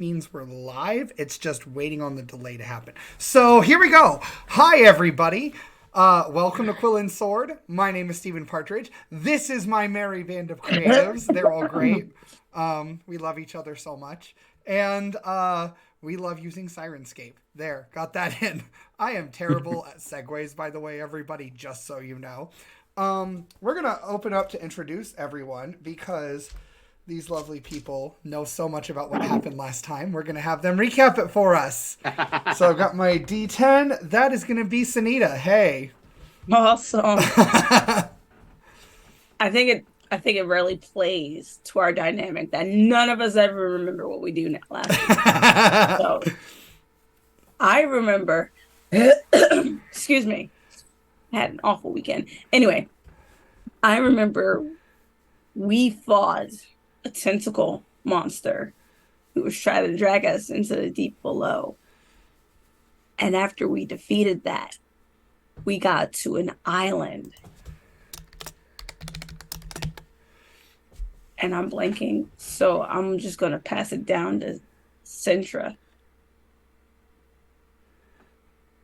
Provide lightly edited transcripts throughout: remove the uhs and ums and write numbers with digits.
means we're live. It's just waiting on the delay to happen. So here we go. Hi, everybody. Welcome to Quill and Sword. My name is Stephen Partridge. This is my merry band of creatives. They're all great. We love each other so much. And we love using Syrinscape. There, got that in. I am terrible at segues, by the way, everybody, just so you know. We're going to open up to introduce everyone because these lovely people know so much about what happened last time. We're going to have them recap it for us. So I've got my D10. That is going to be SENITA. Hey. Awesome. I think it really plays to our dynamic that none of us ever remember what we do last week. So I remember, excuse me, I had an awful weekend. Anyway, I remember we fought a tentacle monster who was trying to drag us into the deep below. And after we defeated that, we got to an island. And I'm blanking, so I'm just going to pass it down to Centra,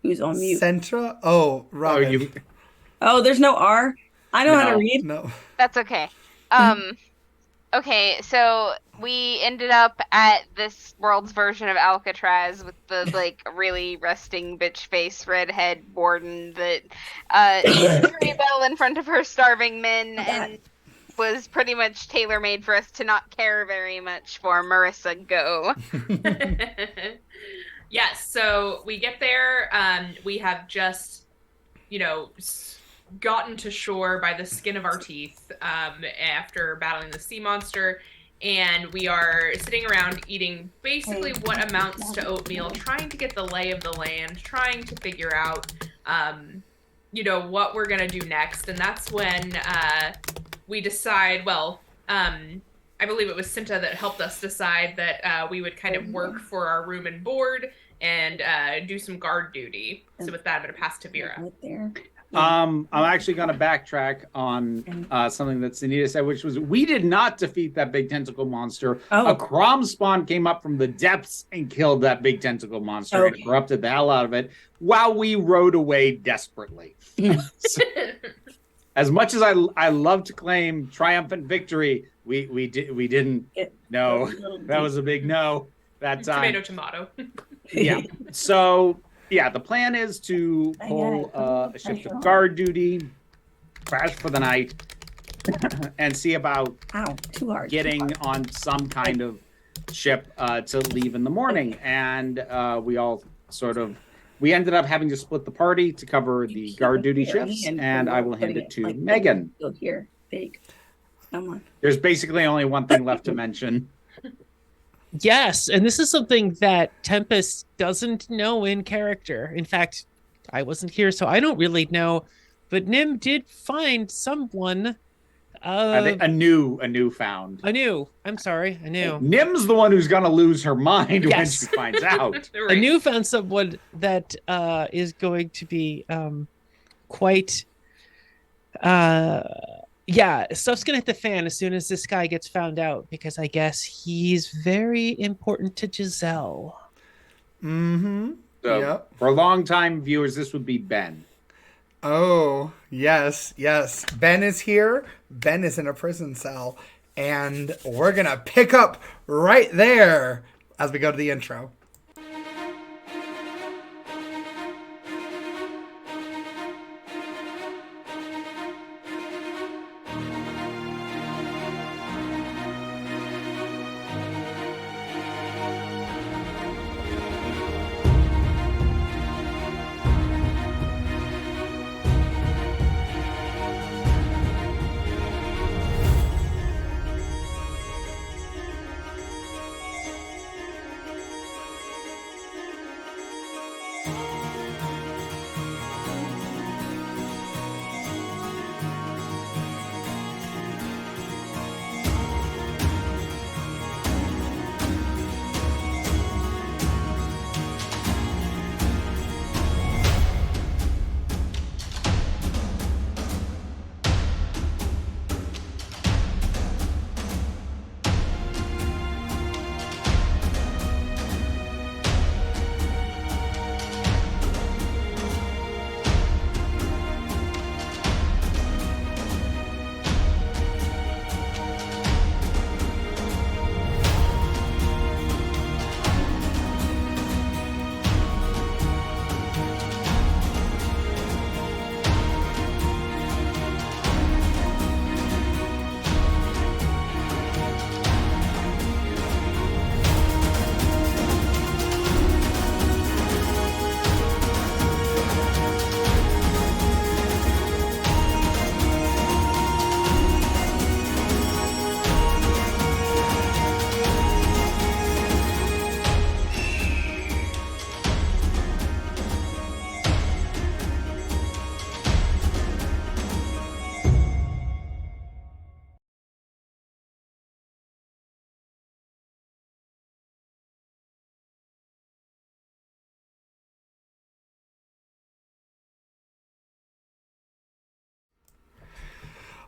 who's on mute. Centra? Oh, Robin. Oh, there's no R? I know how to read. No. That's okay. Okay, so we ended up at this world's version of Alcatraz with the, like, really resting bitch face redhead warden that rebel in front of her starving men and was pretty much tailor-made for us to not care very much for MARISA Go. Yes, so we get there. We have just, gotten to shore by the skin of our teeth after battling the sea monster, and we are sitting around eating basically what amounts to oatmeal, trying to get the lay of the land, trying to figure out, what we're gonna do next. And that's when we decide, I believe it was Cinta that helped us decide that we would kind of work for our room and board and do some guard duty. So with that, I'm gonna pass to Vera. Right there. I'm actually going to backtrack on something that SENITA said, which was we did not defeat that big tentacle monster. Oh. A Crom spawn came up from the depths and killed that big tentacle monster and corrupted the hell out of it while we rode away desperately. So, as much as I love to claim triumphant victory, we didn't. No, that was a big no that time. Tomato. Yeah. So. Yeah, the plan is to pull a shift of guard duty, crash for the night, and see about getting on some kind of ship to leave in the morning. And we ended up having to split the party to cover the guard duty shifts, and I will hand it to Megan. Here, big. Come on. There's basically only one thing left to mention. Yes, and this is something that Tempest doesn't know in character. In fact, I wasn't here, so I don't really know. But Nim did find someone. A new found. I'm sorry, a new. Nim's the one who's gonna lose her mind when she finds out. Right. A new found someone that is going to be quite. Yeah, stuff's gonna hit the fan as soon as this guy gets found out, because I guess he's very important to Giselle. Mm-hmm. So, for long-time viewers, this would be Ben. Oh, yes. Ben is here. Ben is in a prison cell. And we're gonna pick up right there as we go to the intro.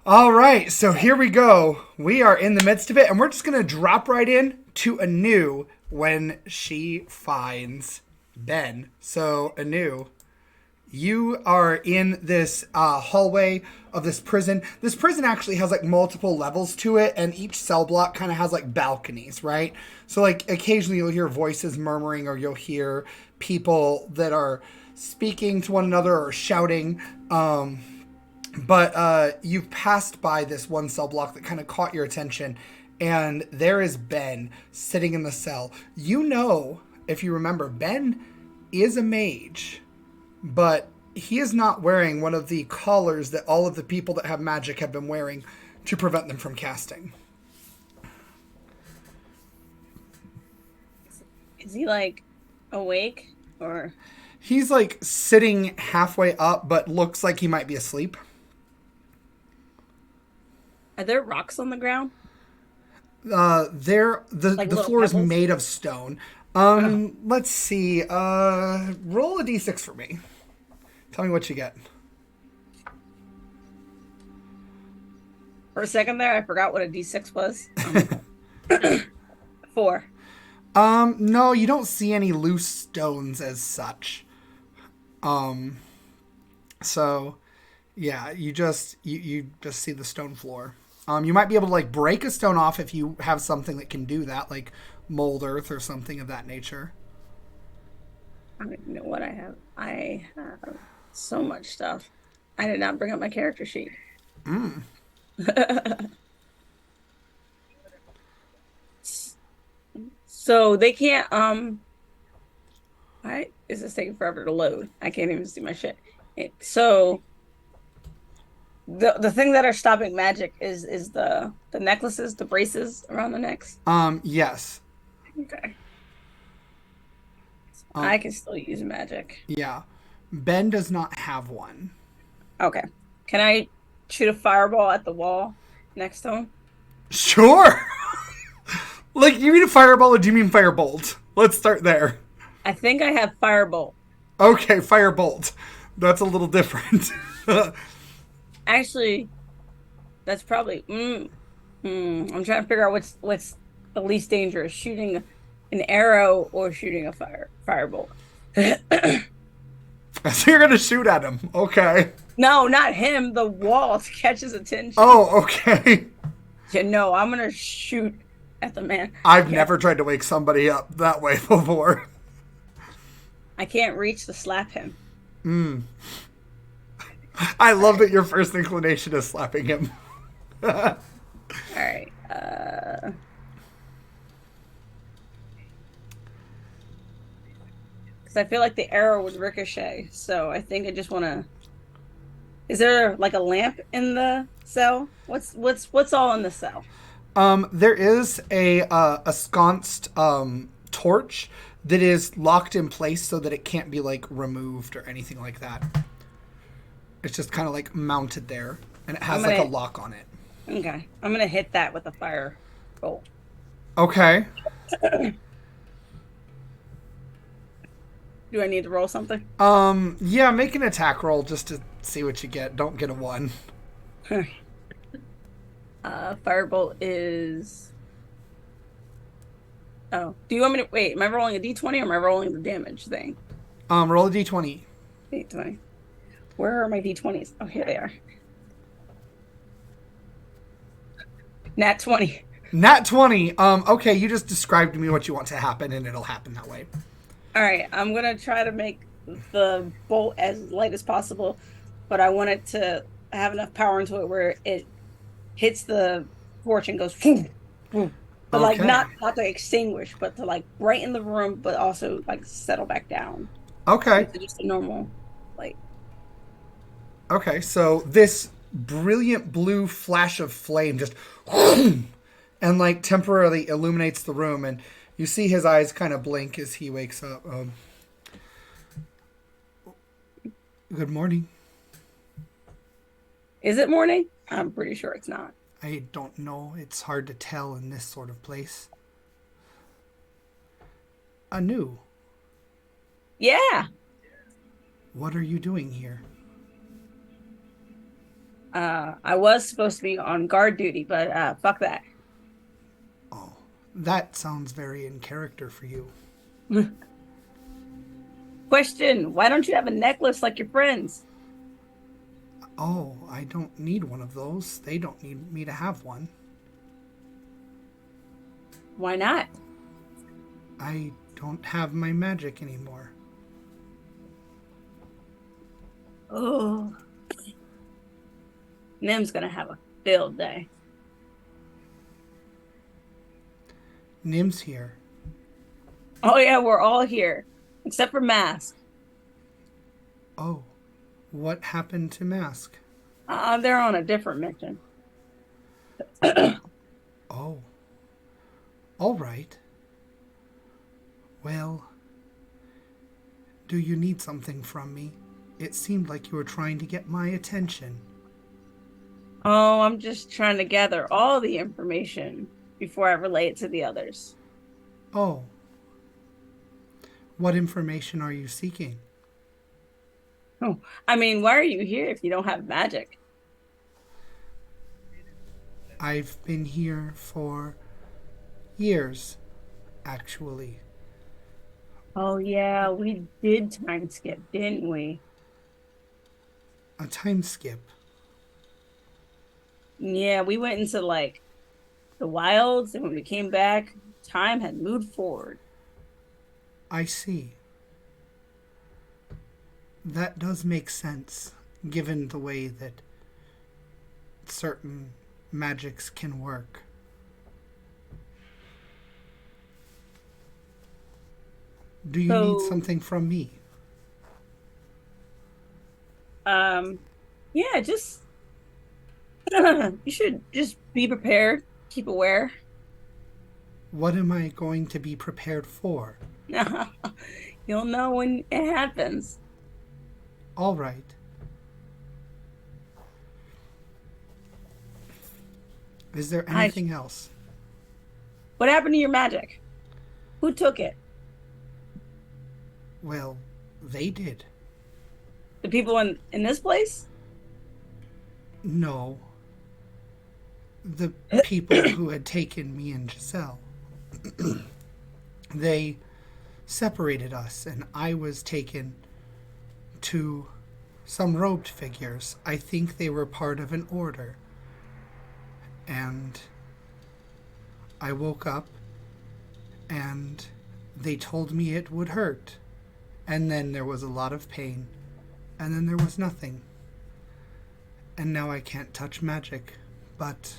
All right, so here we go. We are in the midst of it, and we're just going to drop right in to Anu when she finds Ben. So, Anu, you are in this hallway of this prison. This prison actually has like multiple levels to it, and each cell block kind of has like balconies, right? So like occasionally you'll hear voices murmuring, or you'll hear people that are speaking to one another or shouting. But you've passed by this one cell block that kind of caught your attention, and there is Ben sitting in the cell. You know, if you remember, Ben is a mage, but he is not wearing one of the collars that all of the people that have magic have been wearing to prevent them from casting. Is he like awake or? He's like sitting halfway up, but looks like he might be asleep. Are there rocks on the ground? The floor is made of stone. Let's see. Roll a d6 for me. Tell me what you get. For a second there, I forgot what a d6 was. 4. No, you don't see any loose stones as such. So yeah, you just see the stone floor. You might be able to like break a stone off if you have something that can do that, like mold earth or something of that nature. I don't even know what I have. I have so much stuff. I did not bring up my character sheet. So they can't why is this taking forever to load? I can't even see my shit. So the thing that are stopping magic is the necklaces, the braces around the necks. Yes. Okay. I can still use magic. Yeah. Ben does not have one. Okay. Can I shoot a fireball at the wall next to him? Sure. Like, you mean a fireball or do you mean firebolt? Let's start there. I think I have firebolt. Okay, firebolt. That's a little different. Actually, that's probably I'm trying to figure out what's the least dangerous, shooting an arrow or shooting a firebolt. So you're gonna shoot at him. Okay. No, not him. The wall to catch his attention. Oh, okay. Yeah, no, I'm gonna shoot at the man. I've never tried to wake somebody up that way before. I can't reach to slap him. I love that your first inclination is slapping him. All right. Because I feel like the arrow would ricochet, so I think I just want to. Is there like a lamp in the cell? What's all in the cell? There is a ensconced torch that is locked in place so that it can't be like removed or anything like that. It's just kind of like mounted there, and it has like a lock on it. Okay, I'm gonna hit that with a fire bolt. Okay. Do I need to roll something? Yeah, make an attack roll just to see what you get. Don't get a 1. Firebolt is. Oh, do you want me to wait? Am I rolling a d20 or am I rolling the damage thing? Roll a d20. D20. Where are my d20s? Oh, here they are. Nat 20. Nat 20. Okay, you just described to me what you want to happen, and it'll happen that way. All right, I'm gonna try to make the bolt as light as possible, but I want it to have enough power into it where it hits the torch and goes, boom, boom. But like not to extinguish, but to like brighten the room, but also like settle back down. Okay. It's just a normal light. Okay, so this brilliant blue flash of flame just and like temporarily illuminates the room, and you see his eyes kind of blink as he wakes up. Good morning. Is it morning? I'm pretty sure it's not. I don't know. It's hard to tell in this sort of place. Anu. Yeah. What are you doing here? I was supposed to be on guard duty, but fuck that. Oh, that sounds very in character for you. Question, why don't you have a necklace like your friends? Oh, I don't need one of those. They don't need me to have one. Why not? I don't have my magic anymore. Oh. Nim's gonna have a field day. Nim's here. Oh yeah, we're all here. Except for Mask. Oh, what happened to Mask? They're on a different mission. Oh. All right. Well, do you need something from me? It seemed like you were trying to get my attention. Oh, I'm just trying to gather all the information before I relay it to the others. Oh. What information are you seeking? Oh, I mean, why are you here if you don't have magic? I've been here for years, actually. Oh yeah, we did time skip, didn't we? A time skip. Yeah, we went into like the wilds, and when we came back, time had moved forward. I see. That does make sense, given the way that certain magics can work. Do you need something from me? Yeah, just you should just be prepared, keep aware. What am I going to be prepared for? You'll know when it happens. All right. Is there anything else? What happened to your magic? Who took it? Well, they did. The people in this place? No. The people who had taken me and Giselle. They separated us, and I was taken to some robed figures. I think they were part of an order. And I woke up, and they told me it would hurt. And then there was a lot of pain. And then there was nothing. And now I can't touch magic. But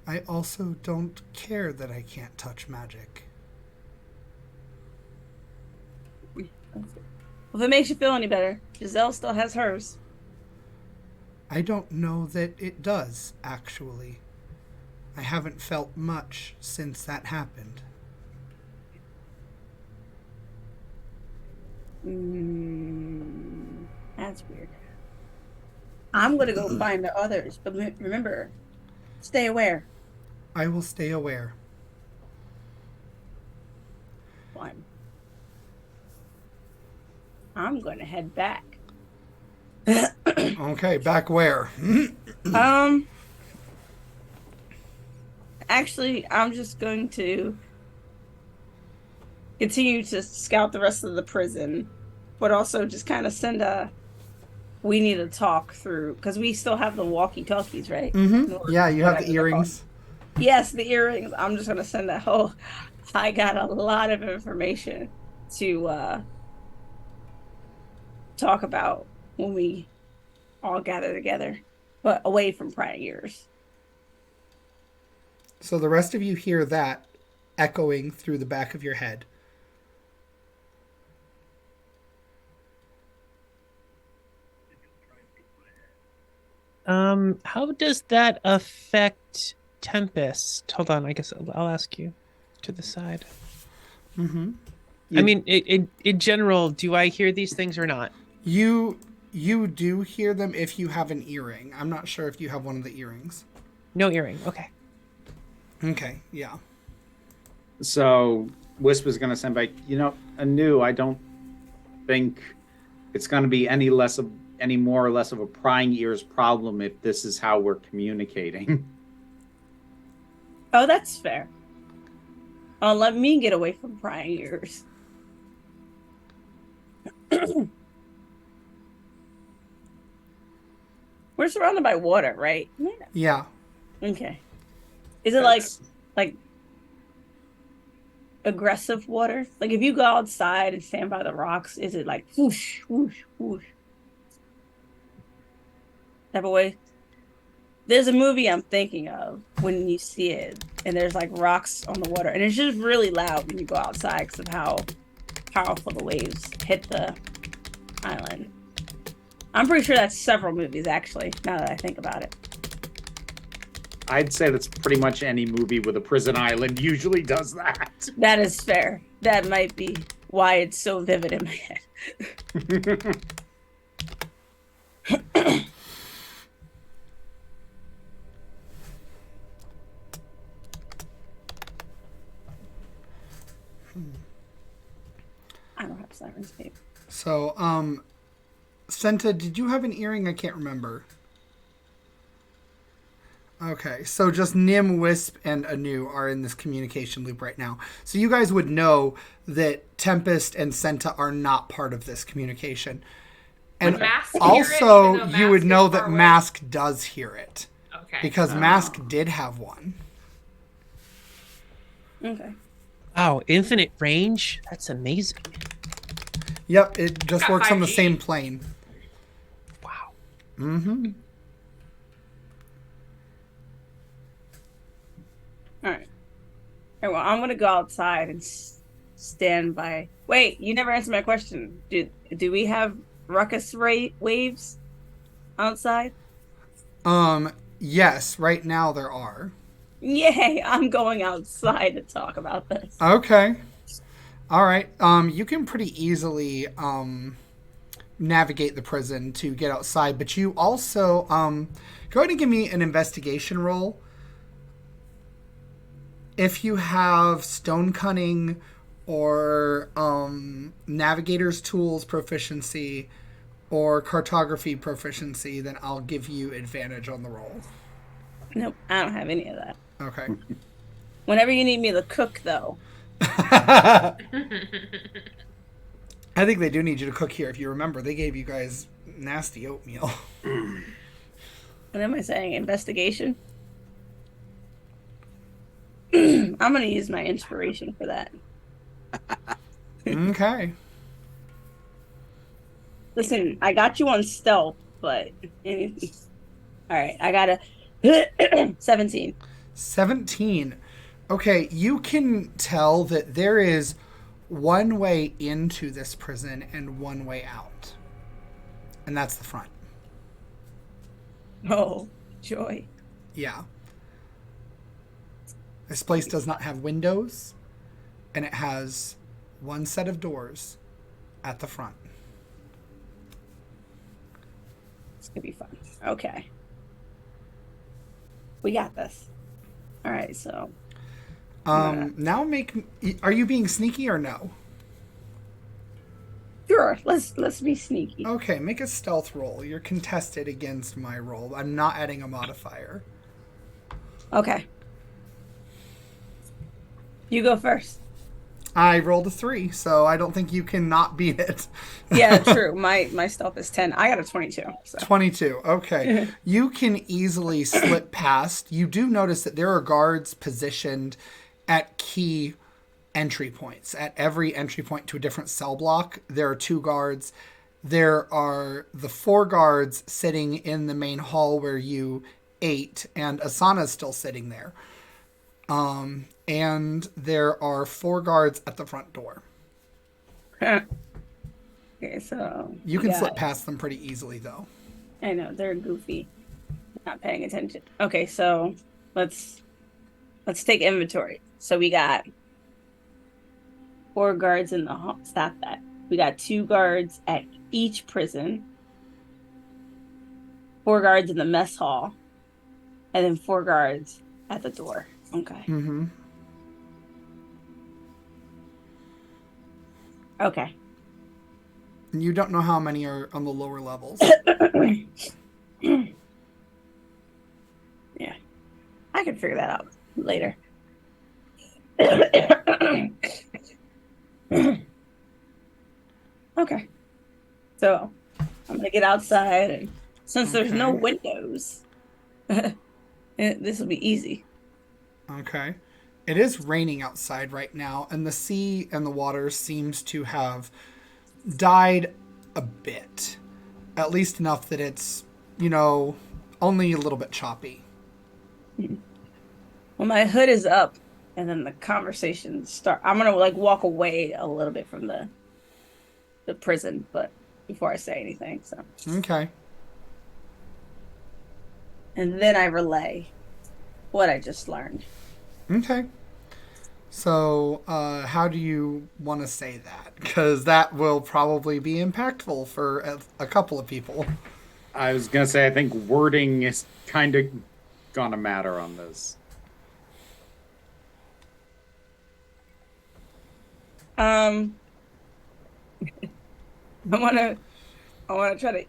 I also don't care that I can't touch magic. Well, if it makes you feel any better, Giselle still has hers. I don't know that it does, actually. I haven't felt much since that happened. That's weird. I'm gonna go find the others, but remember, stay aware. I will stay aware. Fine. I'm gonna head back. Okay, back where? Actually, I'm just going to continue to scout the rest of the prison, but also just kind of send we need to talk through, because we still have the walkie-talkies, right? Mm-hmm. Yeah, you have the earrings. Yes, the earrings. I'm just going to send that whole... I got a lot of information to talk about when we all gather together, but away from prior years. So the rest of you hear that echoing through the back of your head. How does that affect Tempest? Hold on, I guess I'll ask you to the side. Mm-hmm. I mean, in general, do I hear these things or not? You do hear them if you have an earring. I'm not sure if you have one of the earrings. No earring. Okay. Okay, yeah. So Whisper's going to send back, Anu, I don't think it's going to be any less of any more or less of a prying ears problem if this is how we're communicating. Oh, that's fair. Oh, let me get away from prying ears. We're surrounded by water, right? Yeah. Okay. Is it like aggressive water? Like if you go outside and stand by the rocks, is it like whoosh, whoosh, whoosh? Type of way? There's a movie I'm thinking of when you see it, and there's like rocks on the water, and it's just really loud when you go outside because of how powerful the waves hit the island. I'm pretty sure that's several movies, actually, now that I think about it. I'd say that's pretty much any movie with a prison island usually does that. That is fair. That might be why it's so vivid in my head. I don't have Syrinscape. So, SENITA, did you have an earring? I can't remember. Okay, so just Nim, Wisp, and Anu are in this communication loop right now. So you guys would know that Tempest and SENITA are not part of this communication. And also, you would know that Mask does hear it. Okay. Because Mask did have one. Okay. Wow, infinite range? That's amazing. Yep, it just Got works on the 5G. same plane. Wow. Mm-hmm. All right. Well, I'm going to go outside and stand by. Wait, you never answered my question. Do we have ruckus waves outside? Yes, right now there are. Yay, I'm going outside to talk about this. Okay. All right. You can pretty easily navigate the prison to get outside, but you also go ahead and give me an investigation roll. If you have stone cunning or navigator's tools proficiency or cartography proficiency, then I'll give you advantage on the roll. Nope, I don't have any of that. Okay. Whenever you need me to cook, though. I think they do need you to cook here. If you remember, they gave you guys nasty oatmeal. What am I saying? Investigation? I'm going to use my inspiration for that. Okay. Listen, I got you on stealth, but... All right, I got a 17. 17. Okay, you can tell that there is one way into this prison and one way out. And that's the front. Oh, joy. Yeah. This place does not have windows, and it has one set of doors at the front. It's going to be fun. Okay. We got this. All right, so... Now are you being sneaky or no? Sure, let's be sneaky. Okay, make a stealth roll. You're contested against my roll. I'm not adding a modifier. Okay. You go first. I rolled a 3, so I don't think you can not beat it. Yeah, true. My stealth is 10. I got a 22. So. 22. Okay. You can easily slip past. You do notice that there are guards positioned at key entry points. At every entry point to a different cell block, there are 2 guards. There are the 4 guards sitting in the main hall where you ate, and Asana's still sitting there. And there are 4 guards at the front door. Okay, so... You can slip past them pretty easily, though. I know, they're goofy. Not paying attention. Okay, so let's take inventory. So we got 4 guards in the hall. Stop that. We got 2 guards at each prison. 4 guards in the mess hall. And then 4 guards at the door. Okay. Mm-hmm. Okay. And you don't know how many are on the lower levels. Yeah. I can figure that out later. Okay. So I'm gonna get outside, and since there's no Okay. windows, this will be easy. Okay. It is raining outside right now, and the sea and the water seems to have died a bit. At least enough that it's, only a little bit choppy. Well, my hood is up, and then the conversation start. I'm gonna walk away a little bit from the prison, but before I say anything, so. Okay. And then I relay what I just learned. Okay. So, how do you want to say that? Because that will probably be impactful for a couple of people. I was going to say, I think wording is kind of going to matter on this. I wanna try to.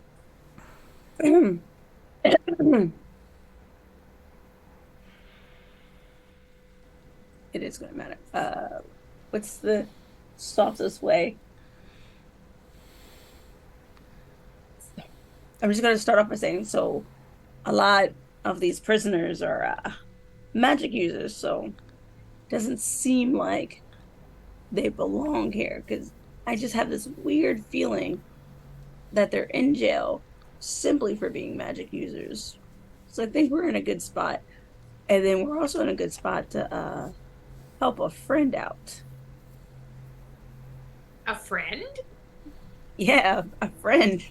It is gonna matter. What's the softest way? I'm just gonna start off by saying, so a lot of these prisoners are magic users, so it doesn't seem like they belong here, because I just have this weird feeling that they're in jail simply for being magic users. So I think we're in a good spot. And then we're also in a good spot to help a friend out. A friend? Yeah, a friend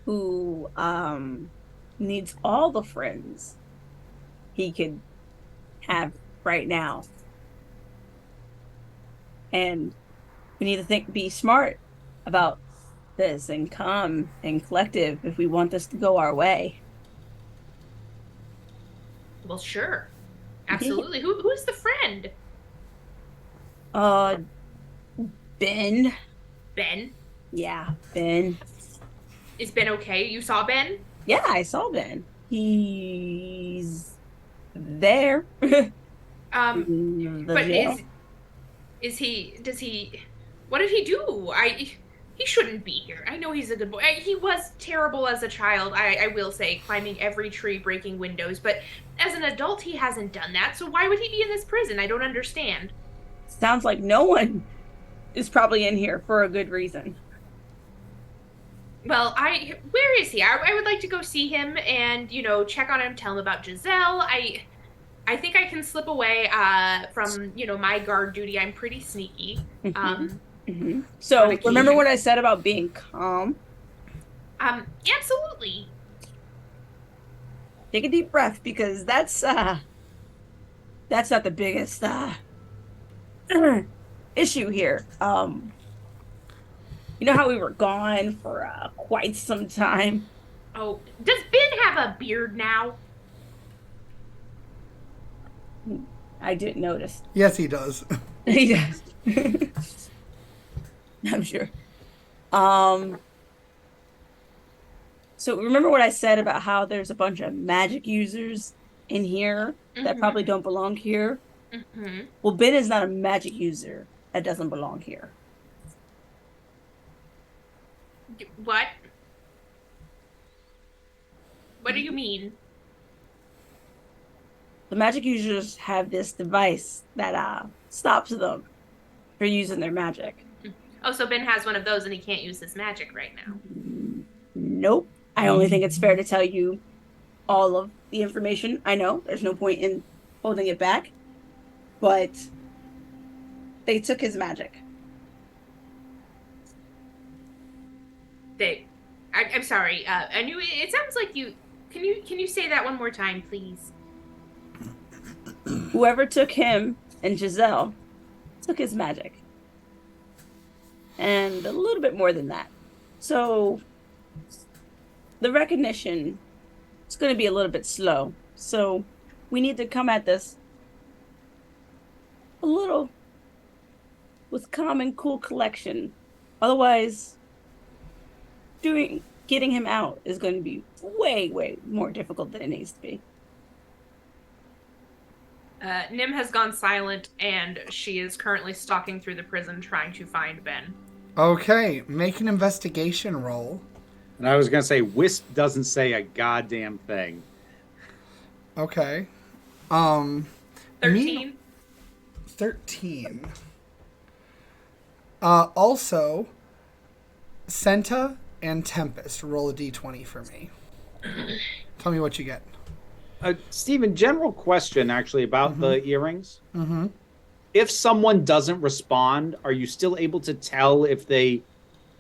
who needs all the friends he could have right now. And we need to be smart about this and calm and collective if we want this to go our way. Well, sure. Absolutely. Who's the friend? Ben. Ben? Yeah, Ben. Is Ben okay? You saw Ben? Yeah, I saw Ben. He's there. But does he, what did he do? He shouldn't be here. I know he's a good boy. He was terrible as a child, I will say, climbing every tree, breaking windows, but as an adult, he hasn't done that, so why would he be in this prison? I don't understand. Sounds like no one is probably in here for a good reason. Well, where is he? I would like to go see him and, check on him, tell him about Giselle. I think I can slip away from, my guard duty. I'm pretty sneaky. So, remember what I said about being calm? Absolutely. Take a deep breath, because that's not the biggest issue here. You know how we were gone for quite some time? Oh, does Ben have a beard now? I didn't notice. Yes, he does. He does. I'm sure. So remember what I said about how there's a bunch of magic users in here that probably don't belong here? Well, Ben is not a magic user that doesn't belong here. What? What do you mean? The magic users have this device that stops them from using their magic. Oh, so Ben has one of those and he can't use his magic right now. Nope. I only think it's fair to tell you all of the information. I know there's no point in holding it back, but they took his magic. I'm sorry. I knew it sounds like you. Can you say that one more time, please? Whoever took him and Giselle took his magic. And a little bit more than that. So the recognition is going to be a little bit slow. So we need to come at this a little with calm and cool collection. Otherwise, getting him out is going to be way more difficult than it needs to be. Nim has gone silent, and she is currently stalking through the prison trying to find Ben. Okay, make an investigation roll. And I was going to say, Wisp doesn't say a goddamn thing. Okay. 13. 13. Also, SENITA and Tempest, roll a d20 for me. Tell me what you get. Steven, general question actually about the earrings. Mm-hmm. If someone doesn't respond, are you still able to tell if they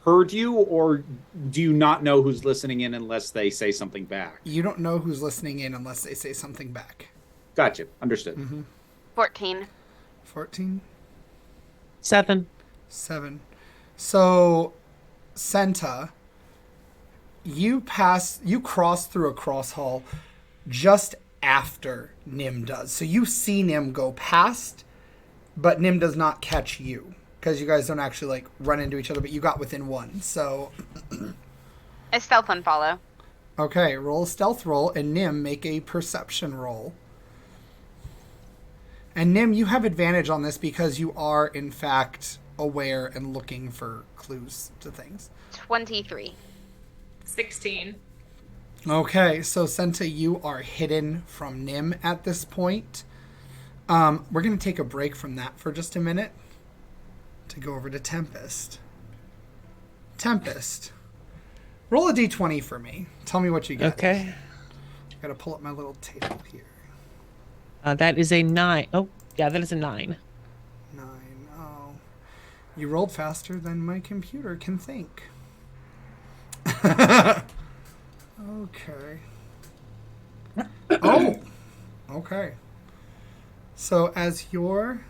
heard you, or do you not know who's listening in unless they say something back? You don't know who's listening in unless they say something back. Gotcha. Understood. 14. 14? 7. 7. So, SENITA, you cross through a cross hall just after Nim does. So you see Nim go past, but Nim does not catch you because you guys don't actually like run into each other, but you got within one. So A stealth unfollow. okay, roll a stealth roll, and Nim, make a perception roll. And Nim, you have advantage on this because you are in fact aware and looking for clues to things. 23. 16. Okay, so SENITA, you are hidden from Nim at this point. We're going to take a break from that for just a minute to go over to Tempest. Tempest, roll a d20 for me. Tell me what you get. Okay. Got to pull up my little table here. That is a 9. Oh, yeah, that is a 9. 9. Oh, you rolled faster than my computer can think. Okay. Oh, okay. So as you're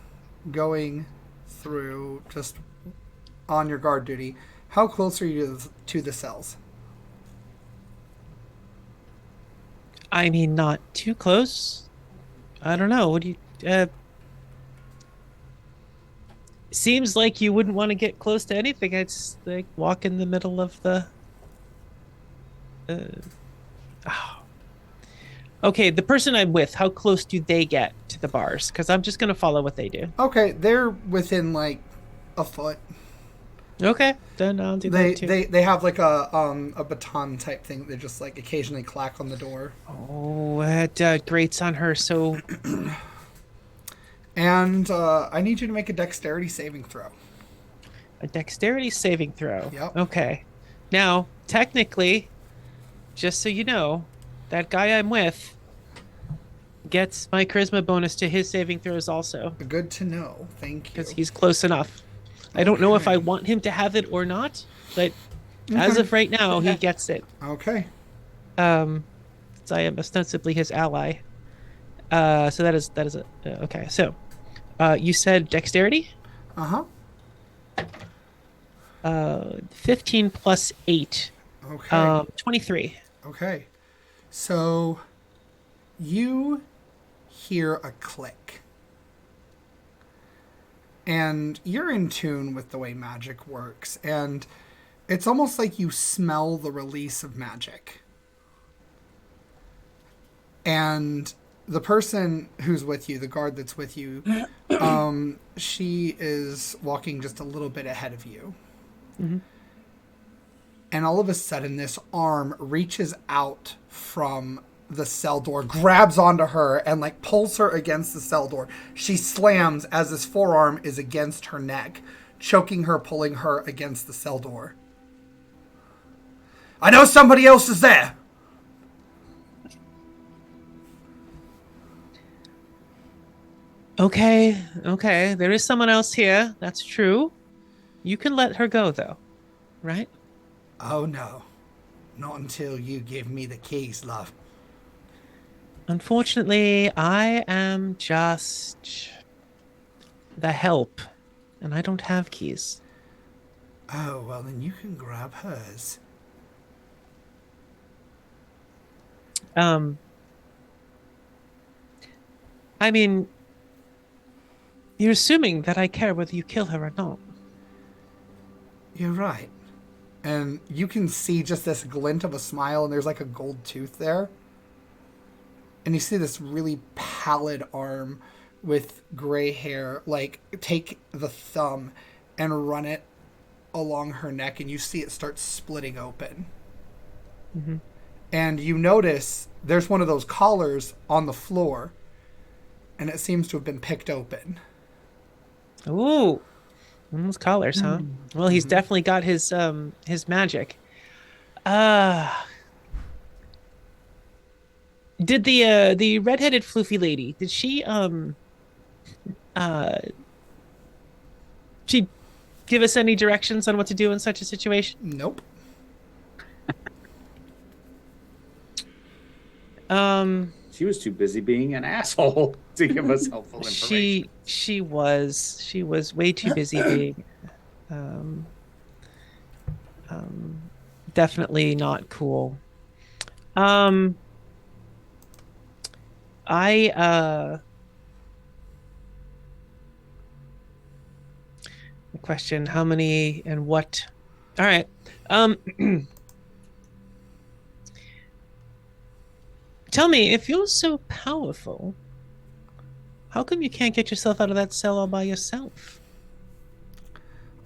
going through, just on your guard duty, how close are you to the cells? I mean, not too close. I don't know. What do you... seems like you wouldn't want to get close to anything. I'd just, like, walk in the middle of the... Okay, the person I'm with, how close do they get to the bars? Because I'm just going to follow what they do. Okay, they're within like a foot. Okay, then I'll do that too. They have like a baton type thing. They just like occasionally clack on the door. Oh, it grates on her so... And I need you to make a dexterity saving throw. A dexterity saving throw. Yep. Okay. Now, technically, just so you know, that guy I'm with gets my charisma bonus to his saving throws also. Good to know. Thank you. Because he's close enough. I don't know if I want him to have it or not, but as of right now, he gets it. Okay. Since I am ostensibly his ally. So that is a okay. So, you said dexterity? 15 plus 8. Okay. 23. Okay. So you hear a click. And you're in tune with the way magic works. And it's almost like you smell the release of magic. And the person who's with you, the guard that's with you, she is walking just a little bit ahead of you. Mm-hmm. And all of a sudden, this arm reaches out from the cell door, grabs onto her, and like pulls her against the cell door. She slams as this forearm is against her neck, choking her, pulling her against the cell door. I know somebody else is there. Okay. There is someone else here. That's true. You can let her go, though. Right? Oh, no. Not until you give me the keys, love. Unfortunately, I am just the help, and I don't have keys. Oh, well, then you can grab hers. I mean, You're assuming that I care whether you kill her or not. You're right. And you can see just this glint of a smile, and there's like a gold tooth there. And you see this really pallid arm with gray hair, like, take the thumb and run it along her neck, and you see it start splitting open. Mm-hmm. And you notice there's one of those collars on the floor, and it seems to have been picked open. Ooh, one of those collars, huh? Well, he's definitely got his magic. Did the redheaded floofy lady, did she she give us any directions on what to do in such a situation? Nope. She was too busy being an asshole to give us helpful information. She was way too busy being definitely not cool. The question, how many and what? All right. Tell me, if you're so powerful, how come you can't get yourself out of that cell all by yourself?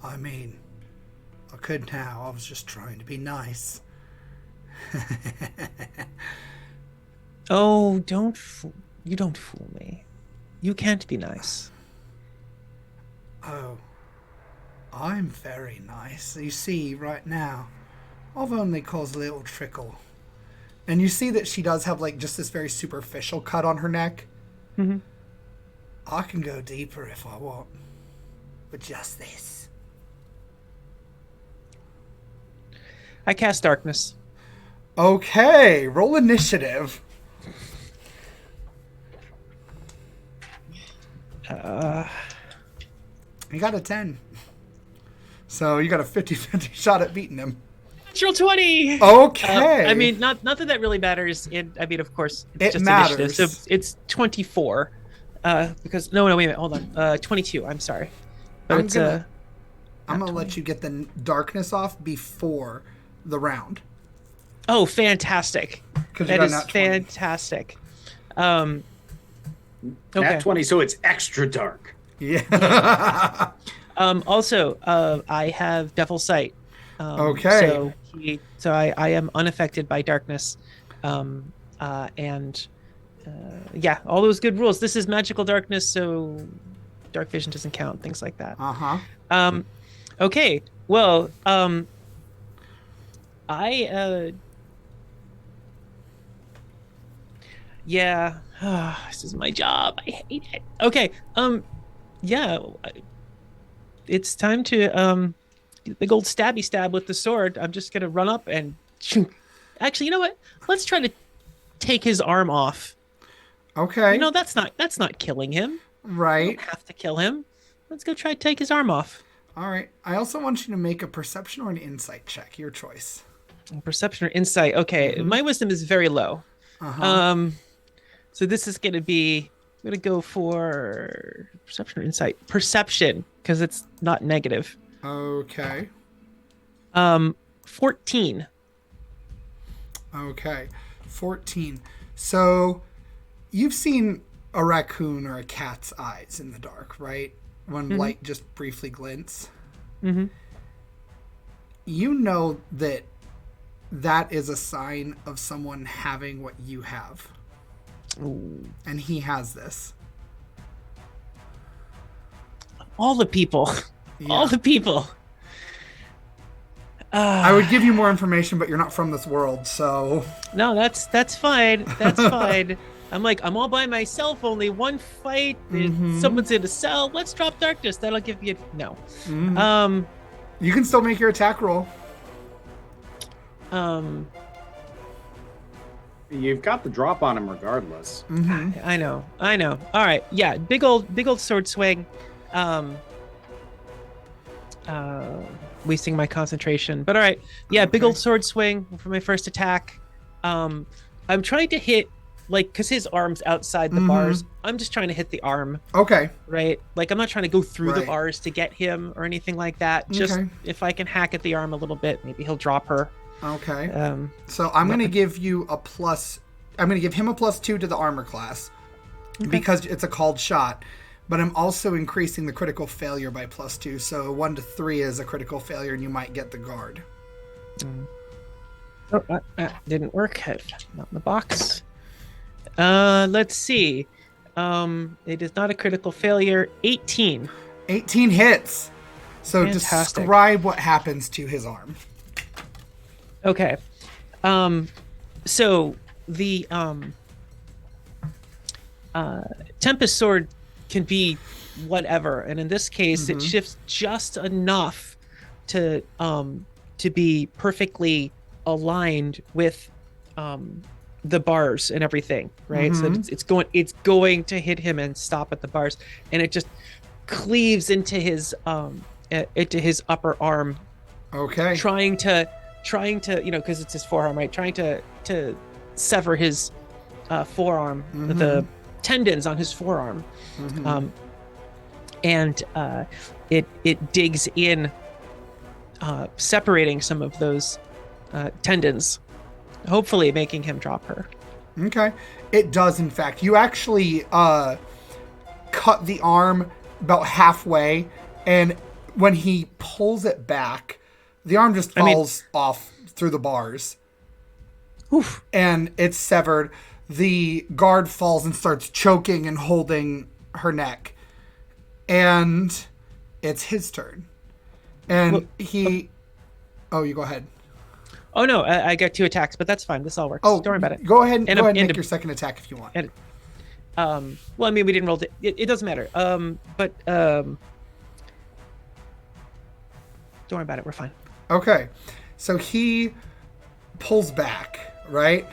I mean, I could now. I was just trying to be nice. Oh, you don't fool me. You can't be nice. Oh, I'm very nice. You see, right now, I've only caused a little trickle. And you see that she does have, like, just this very superficial cut on her neck. Mm-hmm. I can go deeper if I want. But just this. I cast darkness. Okay, roll initiative. You got a 10. So you got a 50-50 shot at beating him. Natural 20. Okay. I mean, not that that really matters. I mean, of course, it's it just matters. Initiative. So it's 24. Because no, wait a minute, hold on. 22. I'm sorry, but I'm gonna let you get the darkness off before the round. Oh, fantastic! That is fantastic. Okay. Nat 20, so it's extra dark. Yeah. Also, I have Devil Sight. Okay. So I am unaffected by darkness, yeah, all those good rules. This is magical darkness, so dark vision doesn't count. Things like that. Okay. Well, yeah. This is my job. I hate it. Okay. Yeah. It's time to the big old stabby stab with the sword. I'm just gonna run up and shoot. Actually, you know what? Let's try to take his arm off. Okay. You know, that's not killing him. Right. You don't have to kill him. Let's go try to take his arm off. All right. I also want you to make a perception or an insight check. Your choice. Perception or insight. Okay. My wisdom is very low. So this is going to be, I'm going to go for perception or insight. Perception, because it's not negative. Okay. 14. Okay. 14. So you've seen a raccoon or a cat's eyes in the dark, right? When light just briefly glints. Mm-hmm. You know that is a sign of someone having what you have. Ooh. And he has this. All the people. Yeah. All the people. I would give you more information, but you're not from this world, so... No, that's fine. That's fine. I'm all by myself, only one fight. Someone's in a cell. Let's drop darkness. That'll give you... No. You can still make your attack roll. You've got the drop on him regardless. I know. All right. Yeah, big old sword swing. Wasting my concentration. But all right. Yeah, big old sword swing for my first attack. I'm trying to hit like, because his arm's outside the bars. I'm just trying to hit the arm. Okay. Right? Like, I'm not trying to go through the Right. bars to get him or anything like that. Just if I can hack at the arm a little bit, maybe he'll drop her. Okay. So I'm going to give you a plus. I'm going to give him a +2 to the armor class because it's a called shot. But I'm also increasing the critical failure by +2. So 1 to 3 is a critical failure, and you might get the guard. Oh, didn't work. Not in the box. Let's see. It is not a critical failure. 18. 18 hits. So Fantastic. describe what happens to his arm. Okay. So the Tempest Sword can be whatever, and in this case, it shifts just enough to be perfectly aligned with the bars and everything, right? So it's going to hit him and stop at the bars, and it just cleaves into his upper arm. Okay. Trying to because it's his forearm, right? Trying to sever his forearm, the tendons on his forearm, and it digs in, separating some of those tendons, hopefully making him drop her. Okay. It does, in fact. You actually cut the arm about halfway, and when he pulls it back, the arm just falls off through the bars. Oof. And it's severed. The guard falls and starts choking and holding her neck. And it's his turn. And Oh, you go ahead. Oh, no, I got 2 attacks, but that's fine. This all works. Oh, don't worry about it. Go ahead and make your second attack if you want. Well, I mean, we didn't roll it doesn't matter. But don't worry about it. We're fine. Okay. So he pulls back, right?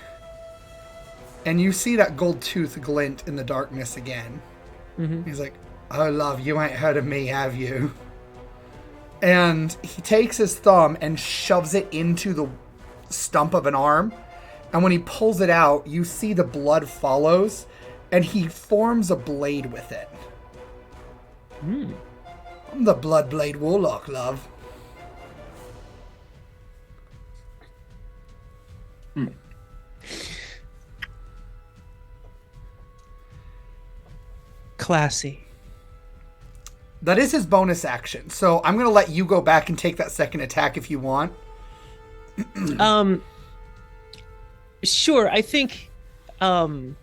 And you see that gold tooth glint in the darkness again. He's like, "Oh, love, you ain't heard of me, have you?" And he takes his thumb and shoves it into the stump of an arm. And when he pulls it out, you see the blood follows, and he forms a blade with it. I'm the Bloodblade Warlock, love. Classy. That is his bonus action. So I'm going to let you go back and take that second attack if you want. Sure. I think 2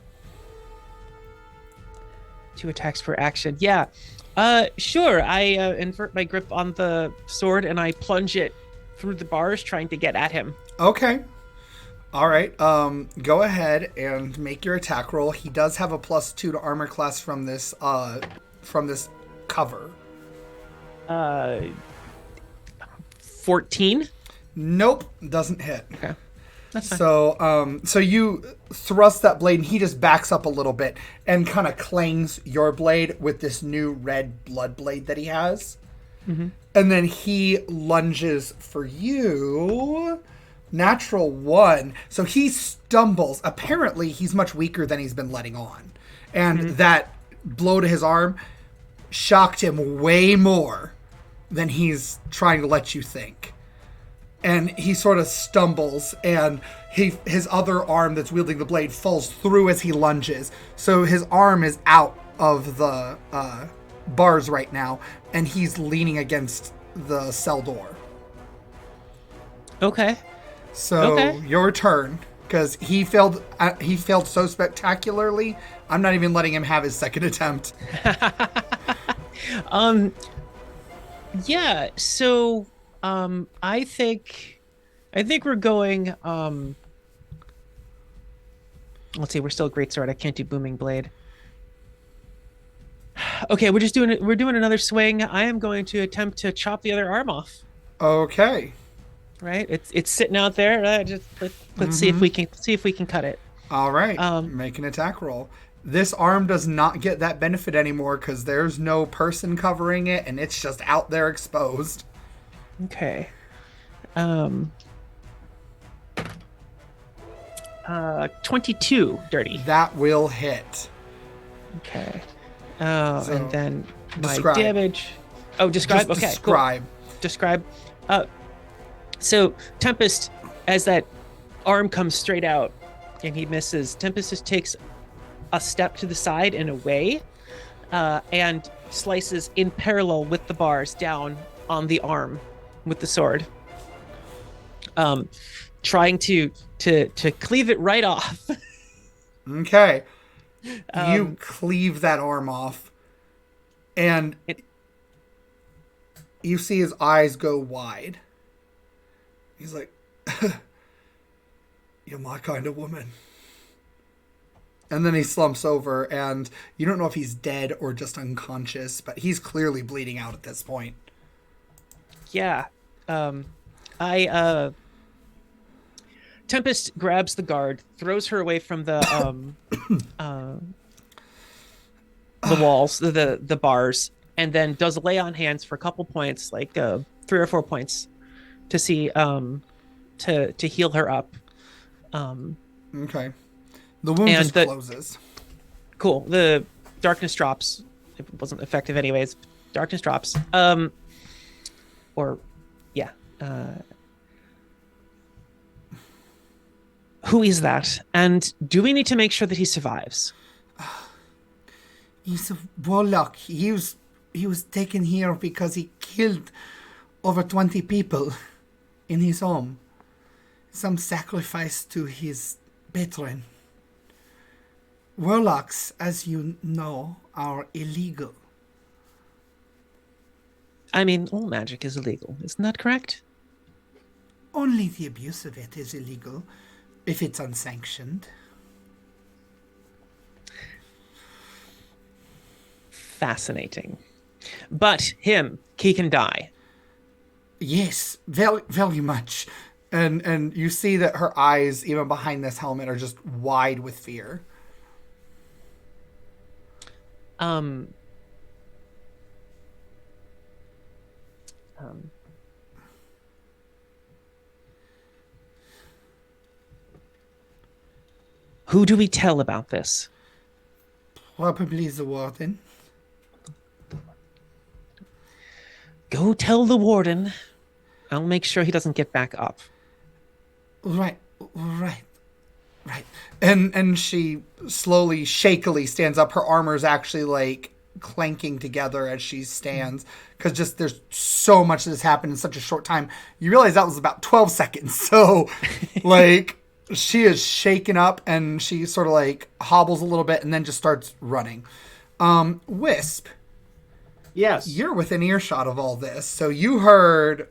attacks per action. Yeah. Sure. I invert my grip on the sword and I plunge it through the bars trying to get at him. Okay. All right. Go ahead and make your attack roll. He does have a +2 to armor class from this cover. 14? Nope, doesn't hit. Okay. That's fine. So you thrust that blade and he just backs up a little bit and kind of clangs your blade with this new red blood blade that he has. And then he lunges for you. Natural 1. So he stumbles. Apparently, he's much weaker than he's been letting on. And that blow to his arm shocked him way more than he's trying to let you think. And he sort of stumbles, and his other arm that's wielding the blade falls through as he lunges. So his arm is out of the bars right now, and he's leaning against the cell door. Okay. So your turn, because he failed so spectacularly. I'm not even letting him have his second attempt. Yeah. So, I think we're going. Let's see. We're still greatsword. I can't do booming blade. Okay, we're doing another swing. I am going to attempt to chop the other arm off. Okay. Right. It's sitting out there. Let's see if we can cut it. All right. Make an attack roll. This arm does not get that benefit anymore because there's no person covering it, and it's just out there exposed. Okay. 22 dirty. That will hit. Okay. Oh, So, and then my describe. damage. Oh, describe. Just Okay. describe. Cool. Describe. So Tempest, as that arm comes straight out and he misses, Tempest just takes a step to the side and away, and slices in parallel with the bars down on the arm with the sword, trying to cleave it right off. Okay. You cleave that arm off, and you see his eyes go wide. He's like, "You're my kind of woman." And then he slumps over, and you don't know if he's dead or just unconscious, but he's clearly bleeding out at this point. Yeah. Tempest grabs the guard, throws her away from the walls, the bars, and then does a lay on hands for a couple points, like 3 or 4 points, to see to heal her up. Okay. The wound just closes. Cool. The darkness drops. It wasn't effective anyways. Darkness drops. Who is that? And do we need to make sure that he survives? He's a warlock. He was taken here because he killed over 20 people in his home. Some sacrifice to his patron. Warlocks, as you know, are illegal. I mean, all magic is illegal. Isn't that correct? Only the abuse of it is illegal, if it's unsanctioned. Fascinating. But he can die. Yes, very, very much. And you see that her eyes, even behind this helmet, are just wide with fear. Who do we tell about this? Probably the warden. Go tell the warden. I'll make sure he doesn't get back up. Right. And she slowly, shakily stands up. Her armor's actually like clanking together as she stands, because just there's so much that has happened in such a short time. You realize that was about 12 seconds. So like she is shaken up, and she sort of like hobbles a little bit and then just starts running. Wisp. Yes. You're within earshot of all this, so you heard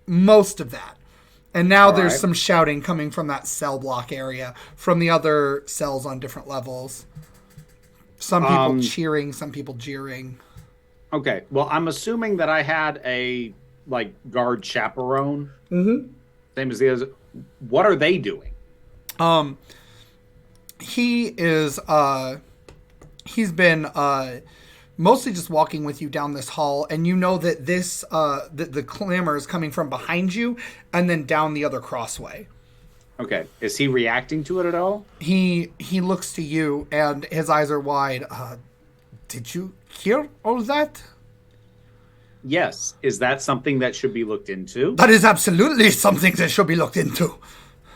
most of that. And now there's some shouting coming from that cell block area, from the other cells on different levels. Some people cheering, some people jeering. Okay, well, I'm assuming that I had a, guard chaperone. Mm-hmm. Same as the others. What are they doing? He is, he's been, mostly just walking with you down this hall, and you know that this the clamor is coming from behind you and then down the other crossway. Okay. Is he reacting to it at all? He looks to you, and his eyes are wide. Did you hear all that? Yes. Is that something that should be looked into? That is absolutely something that should be looked into.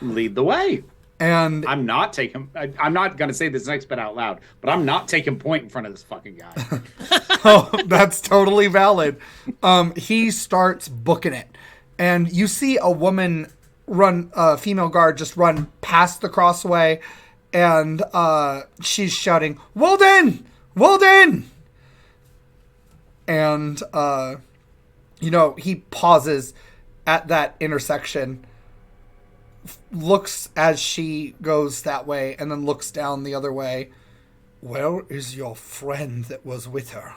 Lead the way. And I'm not going to say this next bit out loud, but I'm not taking point in front of this fucking guy. Oh, that's totally valid. He starts booking it, and you see a woman female guard just run past the crossway, and she's shouting, "Walden! Walden!" And he pauses at that intersection, looks as she goes that way, and then looks down the other way. Where is your friend that was with her?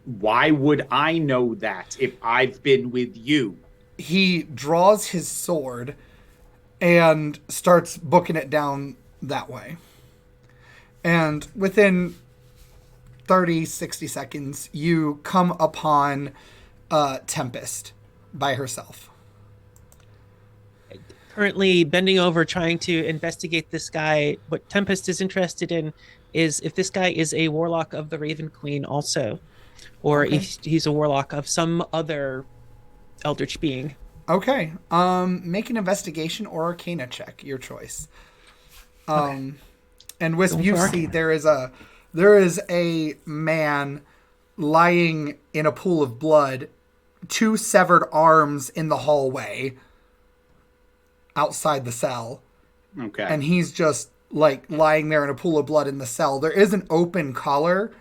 Why would I know that if I've been with you? He draws his sword and starts booking it down that way. And within 30, 60 seconds, you come upon Tempest by herself. currently bending over trying to investigate this guy. What Tempest is interested in is if this guy is a warlock of the Raven Queen also, or if he's a warlock of some other eldritch being. Okay. Make an investigation or arcana check, your choice. And Wisp, you see there is a man lying in a pool of blood, 2 severed arms in the hallway outside the cell. Okay. And he's just like lying there in a pool of blood in the cell. There is an open collar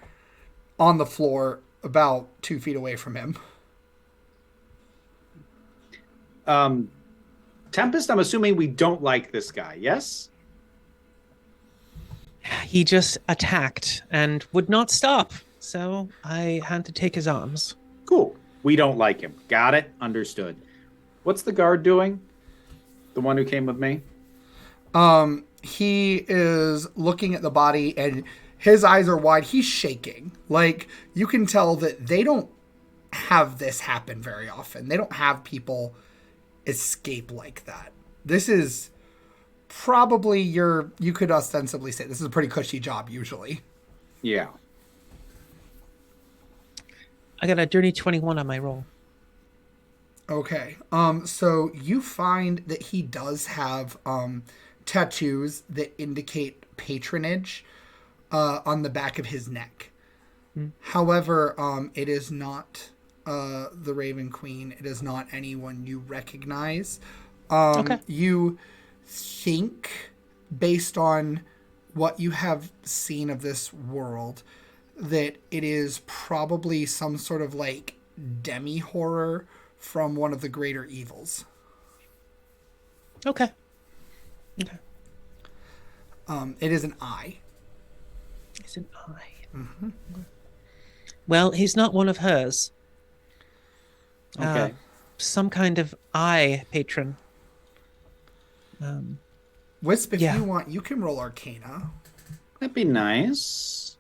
on the floor about 2 feet away from him. Tempest, I'm assuming we don't like this guy, yes? He just attacked and would not stop, so I had to take his arms. Cool. We don't like him. Got it? Understood. What's the guard doing? The one who came with me? He is looking at the body and his eyes are wide. He's shaking. Like, you can tell that they don't have this happen very often. They don't have people escape like that. This is probably you could ostensibly say this is a pretty cushy job usually. Yeah. I got a dirty 21 on my roll. Okay. So you find that he does have tattoos that indicate patronage on the back of his neck. However, it is not the Raven Queen. It is not anyone you recognize. You think, based on what you have seen of this world, that it is probably some sort of like demi-horror from one of the greater evils. Okay. It is an eye. It's an eye. Mm-hmm. Well, he's not one of hers. Okay. Some kind of eye patron. Wisp, if you want, you can roll Arcana. That'd be nice.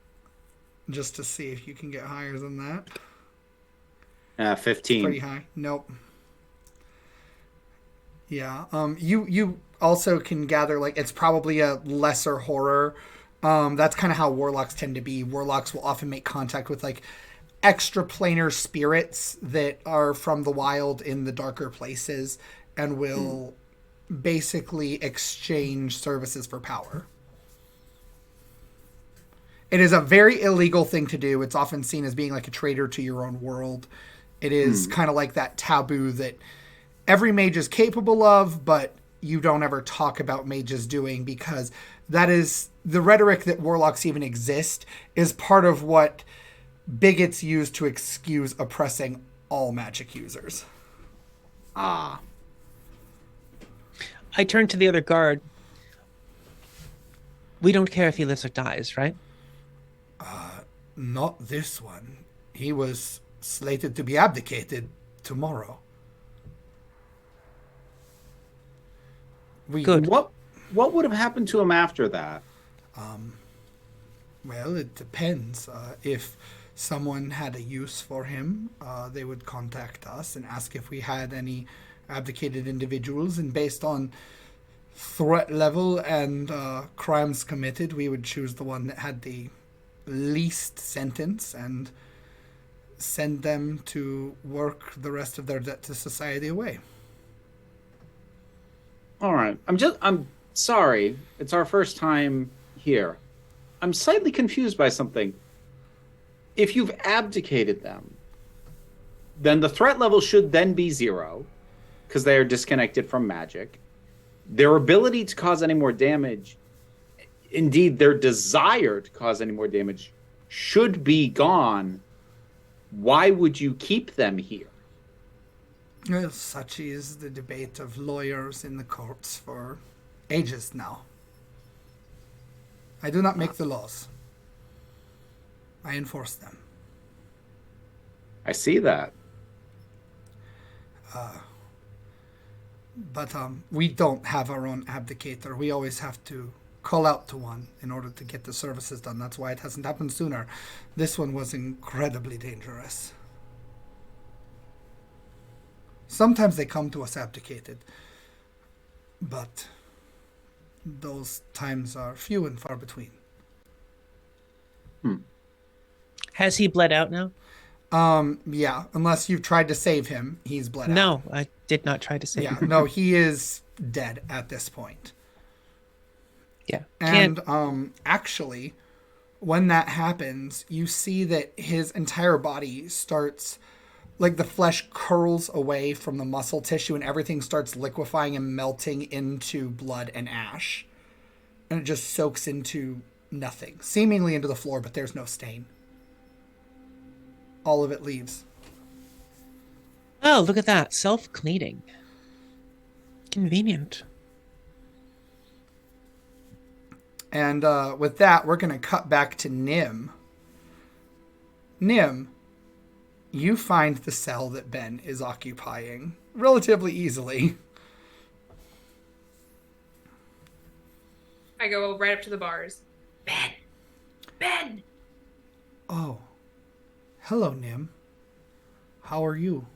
Just to see if you can get higher than that. 15. Pretty high. Nope. Yeah. You also can gather, like, it's probably a lesser horror. That's kind of how warlocks tend to be. Warlocks will often make contact with, like, extraplanar spirits that are from the wild in the darker places and will basically exchange services for power. It is a very illegal thing to do. It's often seen as being like a traitor to your own world. It is kind of like that taboo that every mage is capable of, but you don't ever talk about mages doing, because that is the rhetoric that warlocks even exist is part of what bigots use to excuse oppressing all magic users. Ah. I turn to the other guard. We don't care if he lives or dies, right? Not this one. He was slated to be abdicated tomorrow. Good. What would have happened to him after that? Well, it depends. If someone had a use for him, they would contact us and ask if we had any abdicated individuals, and based on threat level and crimes committed, we would choose the one that had the least sentence and send them to work the rest of their debt to society away. All right. I'm sorry. It's our first time here. I'm slightly confused by something. If you've abdicated them, then the threat level should then be 0, because they are disconnected from magic. Their ability to cause any more damage, indeed their desire to cause any more damage, should be gone. Why would you keep them here? Well, such is the debate of lawyers in the courts for ages now. I do not make the laws. I enforce them. I see that. But we don't have our own abdicator. We always have to call out to one in order to get the services done. That's why it hasn't happened sooner. This one was incredibly dangerous. Sometimes they come to us abdicated. But those times are few and far between. Has he bled out now? Yeah, unless you've tried to save him, he's bled out. No, I did not try to save Yeah, him. no, he is dead at this point. Yeah. And actually, when that happens, you see that his entire body starts, like the flesh curls away from the muscle tissue and everything starts liquefying and melting into blood and ash. And it just soaks into nothing, seemingly into the floor, but there's no stain. All of it leaves. Oh, look at that. Self-cleaning. Convenient. And with that, we're going to cut back to Nim. Nim, you find the cell that Ben is occupying relatively easily. I go right up to the bars. Ben! Ben! Oh. Hello, Nim. How are you?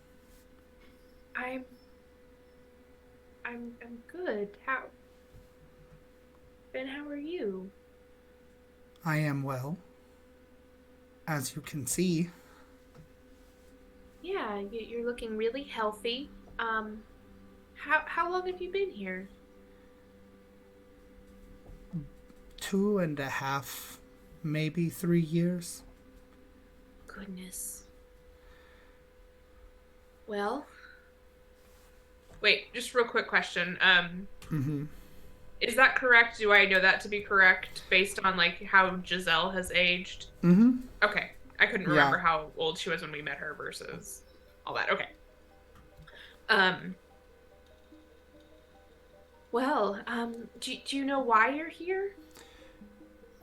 I'm good. Ben, how are you? I am well. As you can see. Yeah, you're looking really healthy. How long have you been here? 2.5, maybe 3 years. Goodness. Well. Wait, just real quick question. Is that correct? Do I know that to be correct based on like how Giselle has aged? Okay. I couldn't remember how old she was when we met her versus all that. Okay. Well, do you know why you're here?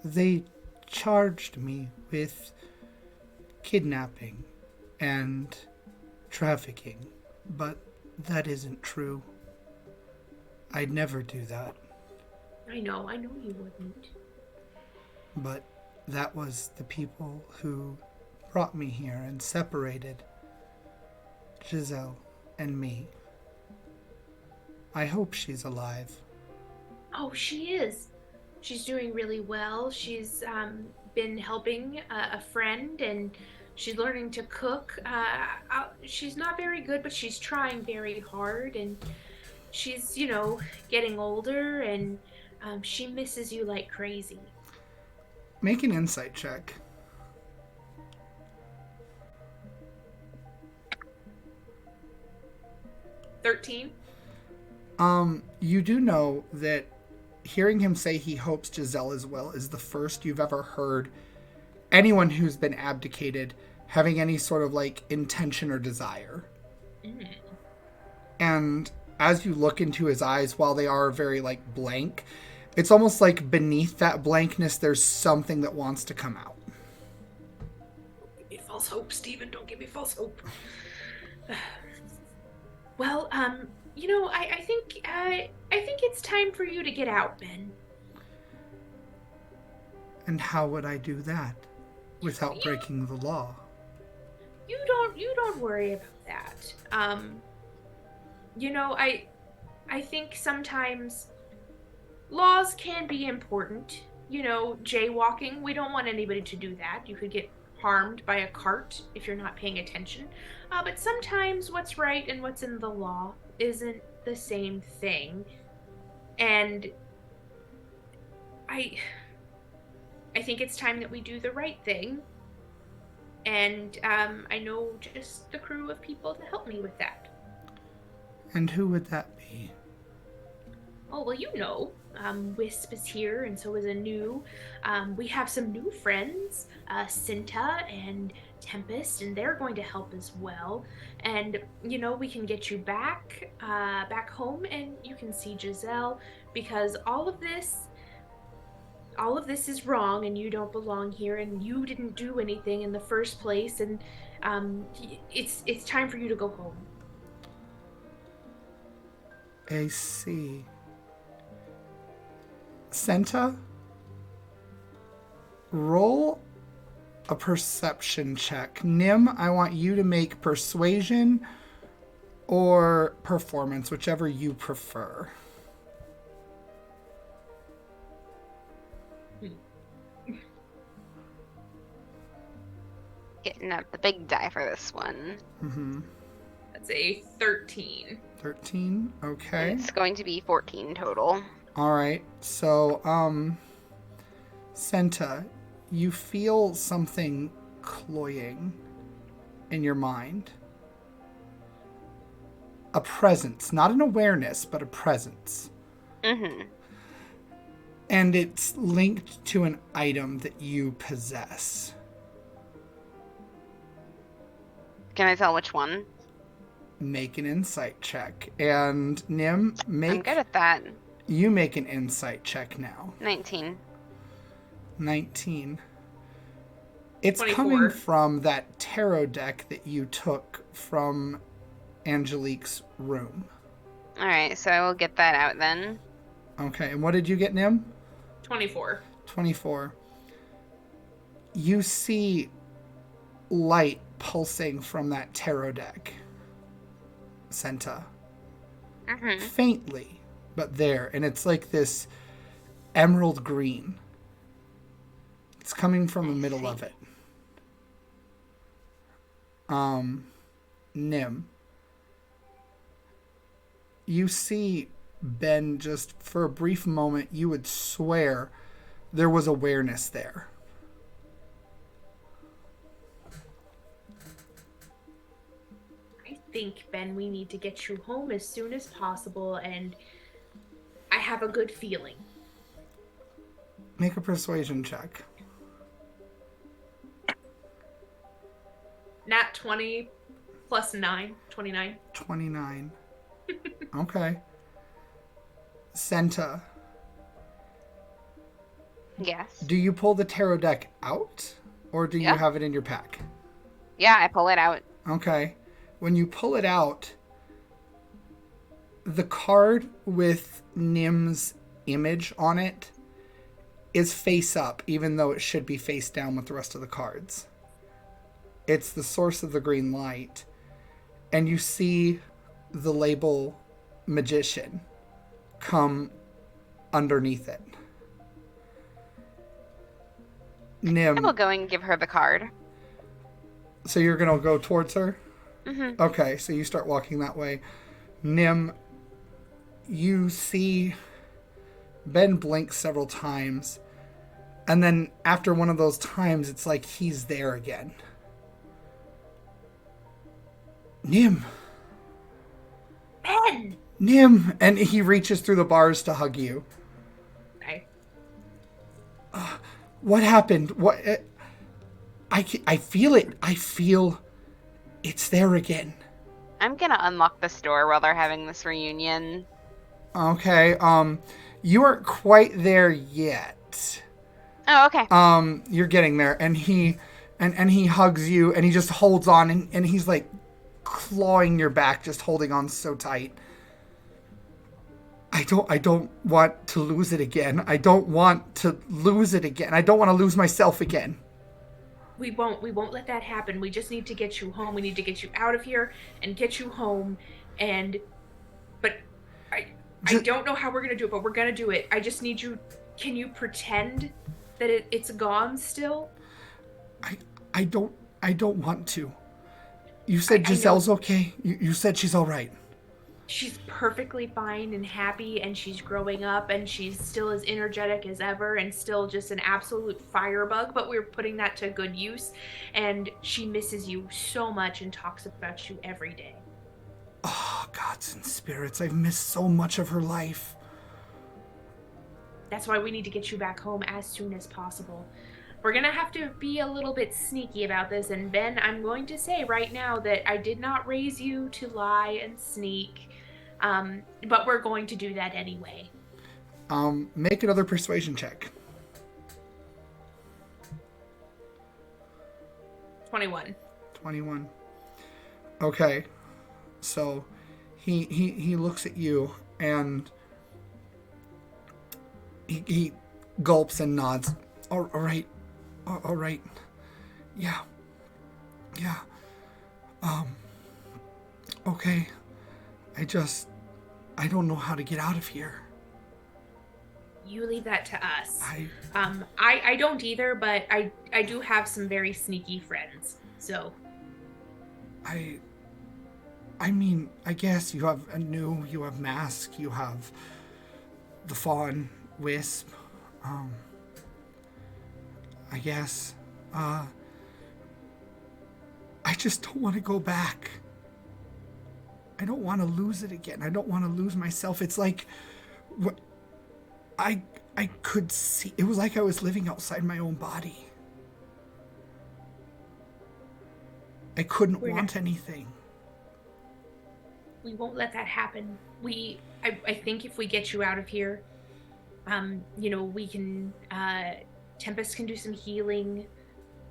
They charged me with kidnapping and trafficking, but that isn't true. I'd never do that. I know you wouldn't. But that was the people who brought me here and separated Giselle and me. I hope she's alive. Oh, she is. She's doing really well. She's been helping a friend, and she's learning to cook. She's not very good, but she's trying very hard, and she's, getting older, and she misses you like crazy. Make an insight check. $13. You do know that hearing him say he hopes Giselle is well is the first you've ever heard anyone who's been abdicated having any sort of like intention or desire. And as you look into his eyes, while they are very like blank, it's almost like beneath that blankness there's something that wants to come out. Don't give me false hope, Stephen. Don't give me false hope. Well, I think it's time for you to get out, Ben. And how would I do that without breaking the law? You don't worry about that. I think sometimes laws can be important. Jaywalking, we don't want anybody to do that. You could get harmed by a cart if you're not paying attention. But sometimes what's right and what's in the law isn't the same thing. And I think it's time that we do the right thing. And I know just the crew of people to help me with that. And who would that be? Oh, well, Wisp is here, and so is Anu. We have some new friends, SENITA and Tempest, and they're going to help as well. And, we can get you back home, and you can see Giselle, because all of this is wrong, and you don't belong here, and you didn't do anything in the first place, and it's time for you to go home. I see. SENITA, roll a perception check. Nim, I want you to make persuasion or performance, whichever you prefer. getting up the big die for this one. Mm-hmm. That's a 13. 13. Okay. It's going to be 14 total. All right. So, SENITA, you feel something cloying in your mind. A presence, not an awareness, but a presence. Mm-hmm. And it's linked to an item that you possess. Can I tell which one? Make an insight check. And Nim, I'm good at that. You make an insight check now. 19. 19. It's 24. coming from that tarot deck that you took from Angelique's room. Alright, so I will get that out then. Okay, and what did you get, Nim? 24. 24. You see light pulsing from that tarot deck, SENITA. Mm-hmm. Faintly, but there. And it's like this emerald green. It's coming from the middle of it. Nim. You see Ben, just for a brief moment, you would swear there was awareness there. I think, Ben, we need to get you home as soon as possible, and I have a good feeling. Make a persuasion check. Nat 20 plus 9, 29. 29. Okay. SENITA, Yes. do you pull the tarot deck out, or do you Yeah. have it in your pack? Yeah, I pull it out. Okay. When you pull it out, the card with Nim's image on it is face up, even though it should be face down with the rest of the cards. It's the source of the green light, and you see the label Magician come underneath it. Nim, I will go and give her the card. so you're going to go towards her? Mm-hmm. Okay, so you start walking that way. Nim, you see Ben blink several times, and then after one of those times, it's like he's there again. Nim! Ben! Nim! And he reaches through the bars to hug you. Okay. What happened? What? I feel it. I feel it's there again. I'm gonna unlock this door while they're having this reunion. Okay, you aren't quite there yet. Oh, okay. You're getting there, and he hugs you, and he just holds on, and he's like clawing your back, just holding on so tight. I don't want to lose it again. I don't want to lose it again. I don't want to lose myself again. We won't let that happen. We just need to get you home. We need to get you out of here and get you home. But I don't know how we're going to do it, but we're going to do it. I just need you. Can you pretend that it's gone still? I don't want to. You said Giselle's okay. You said she's all right. She's perfectly fine and happy, and she's growing up, and she's still as energetic as ever, and still just an absolute firebug, but we're putting that to good use, and she misses you so much and talks about you every day. Oh, gods and spirits, I've missed so much of her life. That's why we need to get you back home as soon as possible. We're gonna have to be a little bit sneaky about this, and Ben, I'm going to say right now that I did not raise you to lie and sneak, but we're going to do that anyway. Make another persuasion check. 21. 21. Okay. So he looks at you, and he gulps and nods. All right. All right. Yeah. Okay. I don't know how to get out of here. You leave that to us. I I don't either, but I do have some very sneaky friends. So. I mean, I guess you have you have Mask, you have the Fawn, Wisp, I guess, I just don't want to go back. I don't want to lose it again. I don't want to lose myself. It's like, I could see, it was like I was living outside my own body. I couldn't want anything. We won't let that happen. I think if we get you out of here, we can, Tempest can do some healing.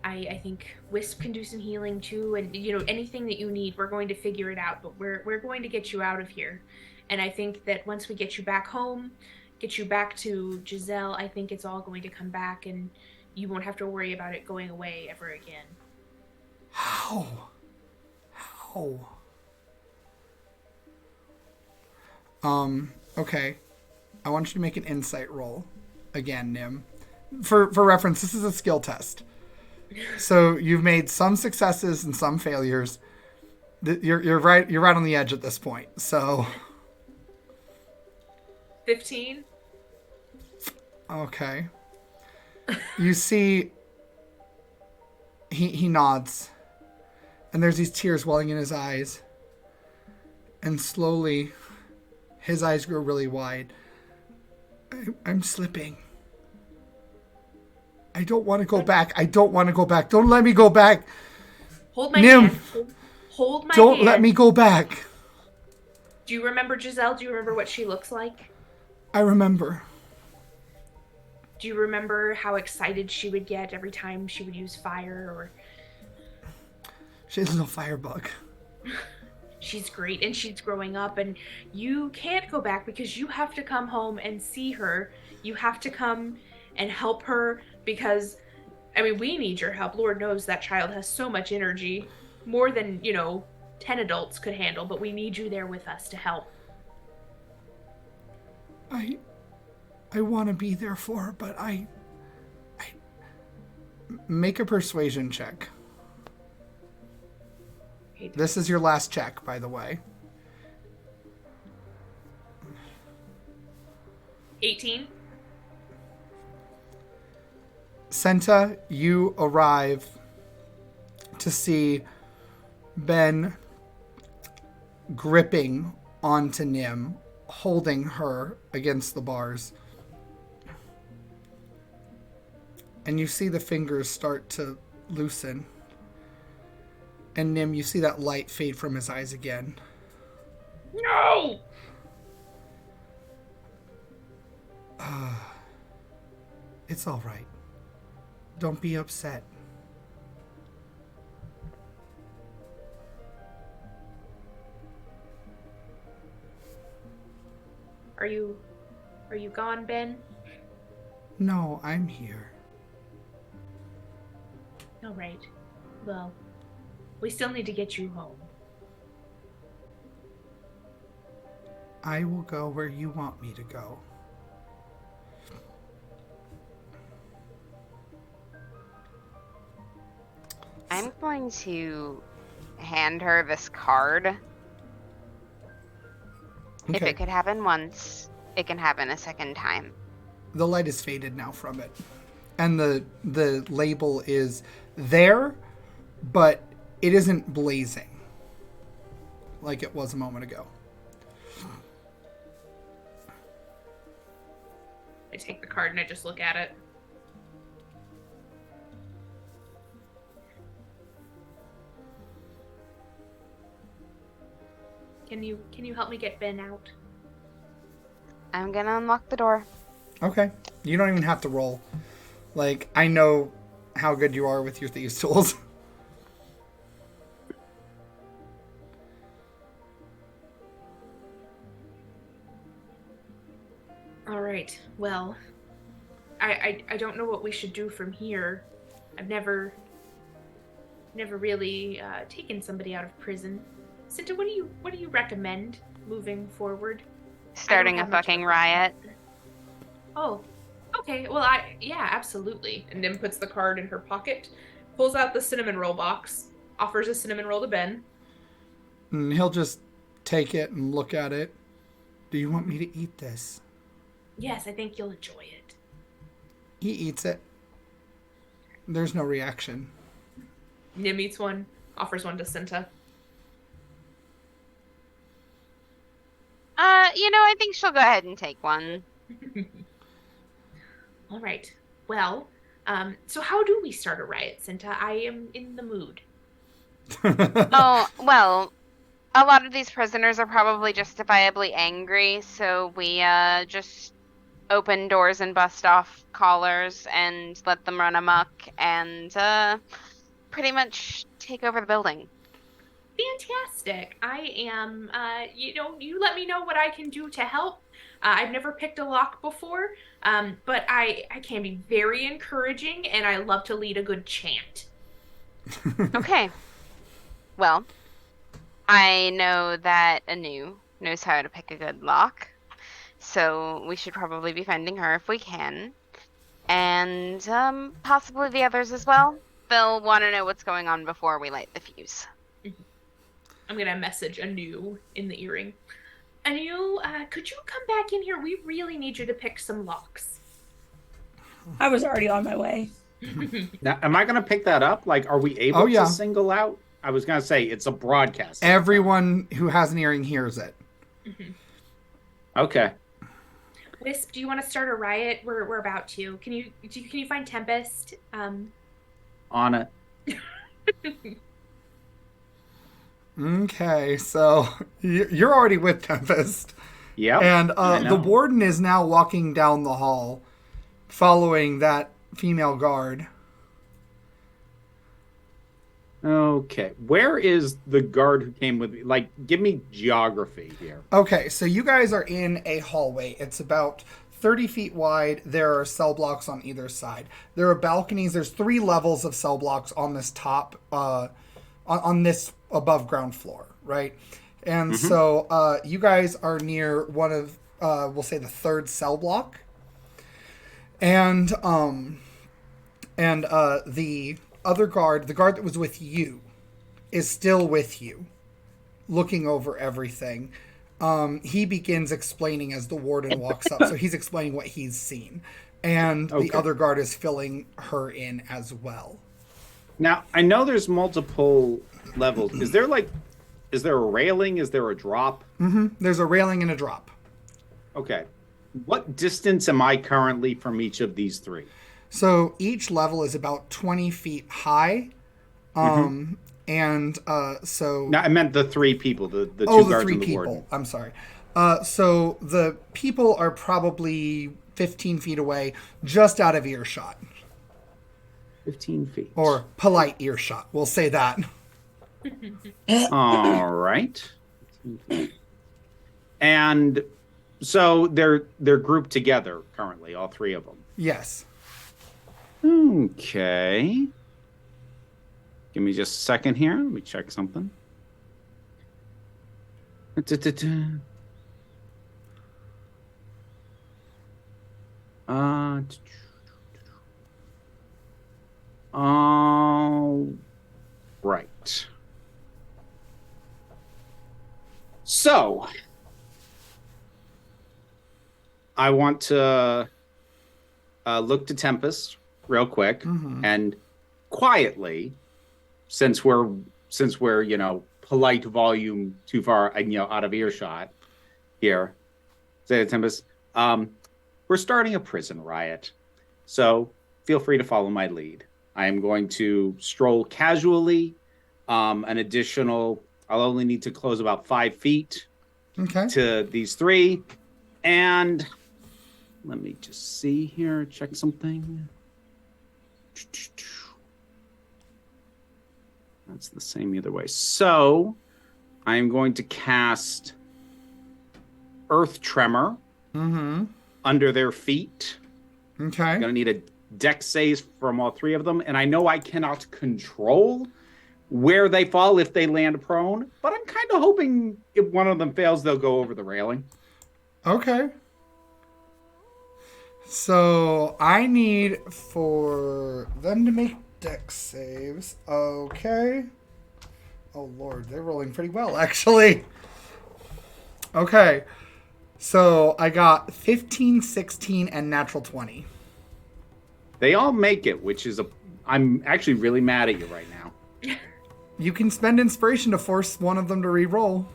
I think Wisp can do some healing too. And, anything that you need, we're going to figure it out, but we're going to get you out of here. And I think that once we get you back home, get you back to Giselle, I think it's all going to come back and you won't have to worry about it going away ever again. How? Okay. I want you to make an insight roll. Again, Nim. For reference, this is a skill test. So you've made some successes and some failures. You're right on the edge at this point. So 15. Okay. You see he nods. And there's these tears welling in his eyes. And slowly his eyes grow really wide. I'm slipping. I don't want to go back. Don't let me go back. Hold my Nim, hand. Hold my hand. Don't let me go back. Do you remember Giselle? Do you remember what she looks like? I remember. Do you remember how excited she would get every time she would use fire? Or she's a little firebug. She's great, and she's growing up, and you can't go back because you have to come home and see her. You have to come and help her because, we need your help. Lord knows that child has so much energy, more than, 10 adults could handle, but we need you there with us to help. I want to be there for her, but I make a persuasion check. This is your last check, by the way. 18. Senta, you arrive to see Ben gripping onto Nim, holding her against the bars. And you see the fingers start to loosen. And Nim, you see that light fade from his eyes again. No! It's all right. Don't be upset. Are you gone, Ben? No, I'm here. All right. Well, we still need to get you home. I will go where you want me to go. I'm going to hand her this card. Okay. If it could happen once, it can happen a second time. The light is faded now from it. And the label is there, but it isn't blazing like it was a moment ago. I take the card and I just look at it. Can you help me get Ben out? I'm gonna unlock the door. Okay. You don't even have to roll. Like, I know how good you are with your thieves' tools. All right. Well, I don't know what we should do from here. I've never really taken somebody out of prison. Senta, what do you recommend moving forward? Starting a fucking riot. Oh, okay. Well, yeah, absolutely. And Nim puts the card in her pocket, pulls out the cinnamon roll box, offers a cinnamon roll to Ben. And he'll just take it and look at it. Do you want me to eat this? Yes, I think you'll enjoy it. He eats it. There's no reaction. Nim eats one, offers one to SENITA. I think she'll go ahead and take one. All right. Well, so how do we start a riot, SENITA? I am in the mood. Oh, well, a lot of these prisoners are probably justifiably angry, so we just open doors and bust off collars and let them run amok and pretty much take over the building. Fantastic. I am, you let me know what I can do to help. I've never picked a lock before, but I can be very encouraging, and I love to lead a good chant. Okay. Well, I know that Anu knows how to pick a good lock, so we should probably be finding her if we can. And possibly the others as well. They'll want to know what's going on before we light the fuse. I'm going to message Anu in the earring. Anu, could you come back in here? We really need you to pick some locks. I was already on my way. Now, am I going to pick that up? Like, are we able to single out? I was going to say, it's a broadcast. Everyone who has an earring hears it. Okay. Wisp, do you want to start a riot? We're about to. Can you find Tempest? On it. Okay, so you're already with Tempest. Yeah. And the warden is now walking down the hall, following that female guard. Okay. Where is the guard who came with me? Like, give me geography here. Okay, so you guys are in a hallway. It's about 30 feet wide. There are cell blocks on either side. There are balconies. There's 3 levels of cell blocks on this top, on this above ground floor, right? And so you guys are near one of, we'll say the 3rd cell block. And the other guard, the guard that was with you, is still with you, looking over everything. He begins explaining as the warden walks up. So he's explaining what he's seen. And the other guard is filling her in as well. Now, I know there's multiple levels. Is there a railing? Is there a drop? There's a railing and a drop. Okay. What distance am I currently from each of these 3? So each level is about 20 feet high. And so... No, I meant the 3 people, the 2 guards and the warden. I'm sorry. So the people are probably 15 feet away, just out of earshot. 15 feet. Or polite earshot. We'll say that. All right. And so they're grouped together currently, all 3 of them. Yes. Okay. Give me just a second here. Let me check something. Right. So, I want to look to Tempest real quick and quietly, since we're polite volume too far out of earshot here, say to Tempest, we're starting a prison riot, so feel free to follow my lead. I am going to stroll casually. I'll only need to close about 5 feet to these 3. And let me just see here, check something. That's the same either way. So I'm going to cast Earth Tremor under their feet. Okay. I'm going to need a dex save from all 3 of them. And I know I cannot control where they fall if they land prone, but I'm kind of hoping if one of them fails, they'll go over the railing. Okay. So I need for them to make dex saves. Okay. Oh, Lord. They're rolling pretty well, actually. Okay. So I got 15, 16, and natural 20. They all make it, which is I'm actually really mad at you right now. You can spend inspiration to force one of them to re-roll.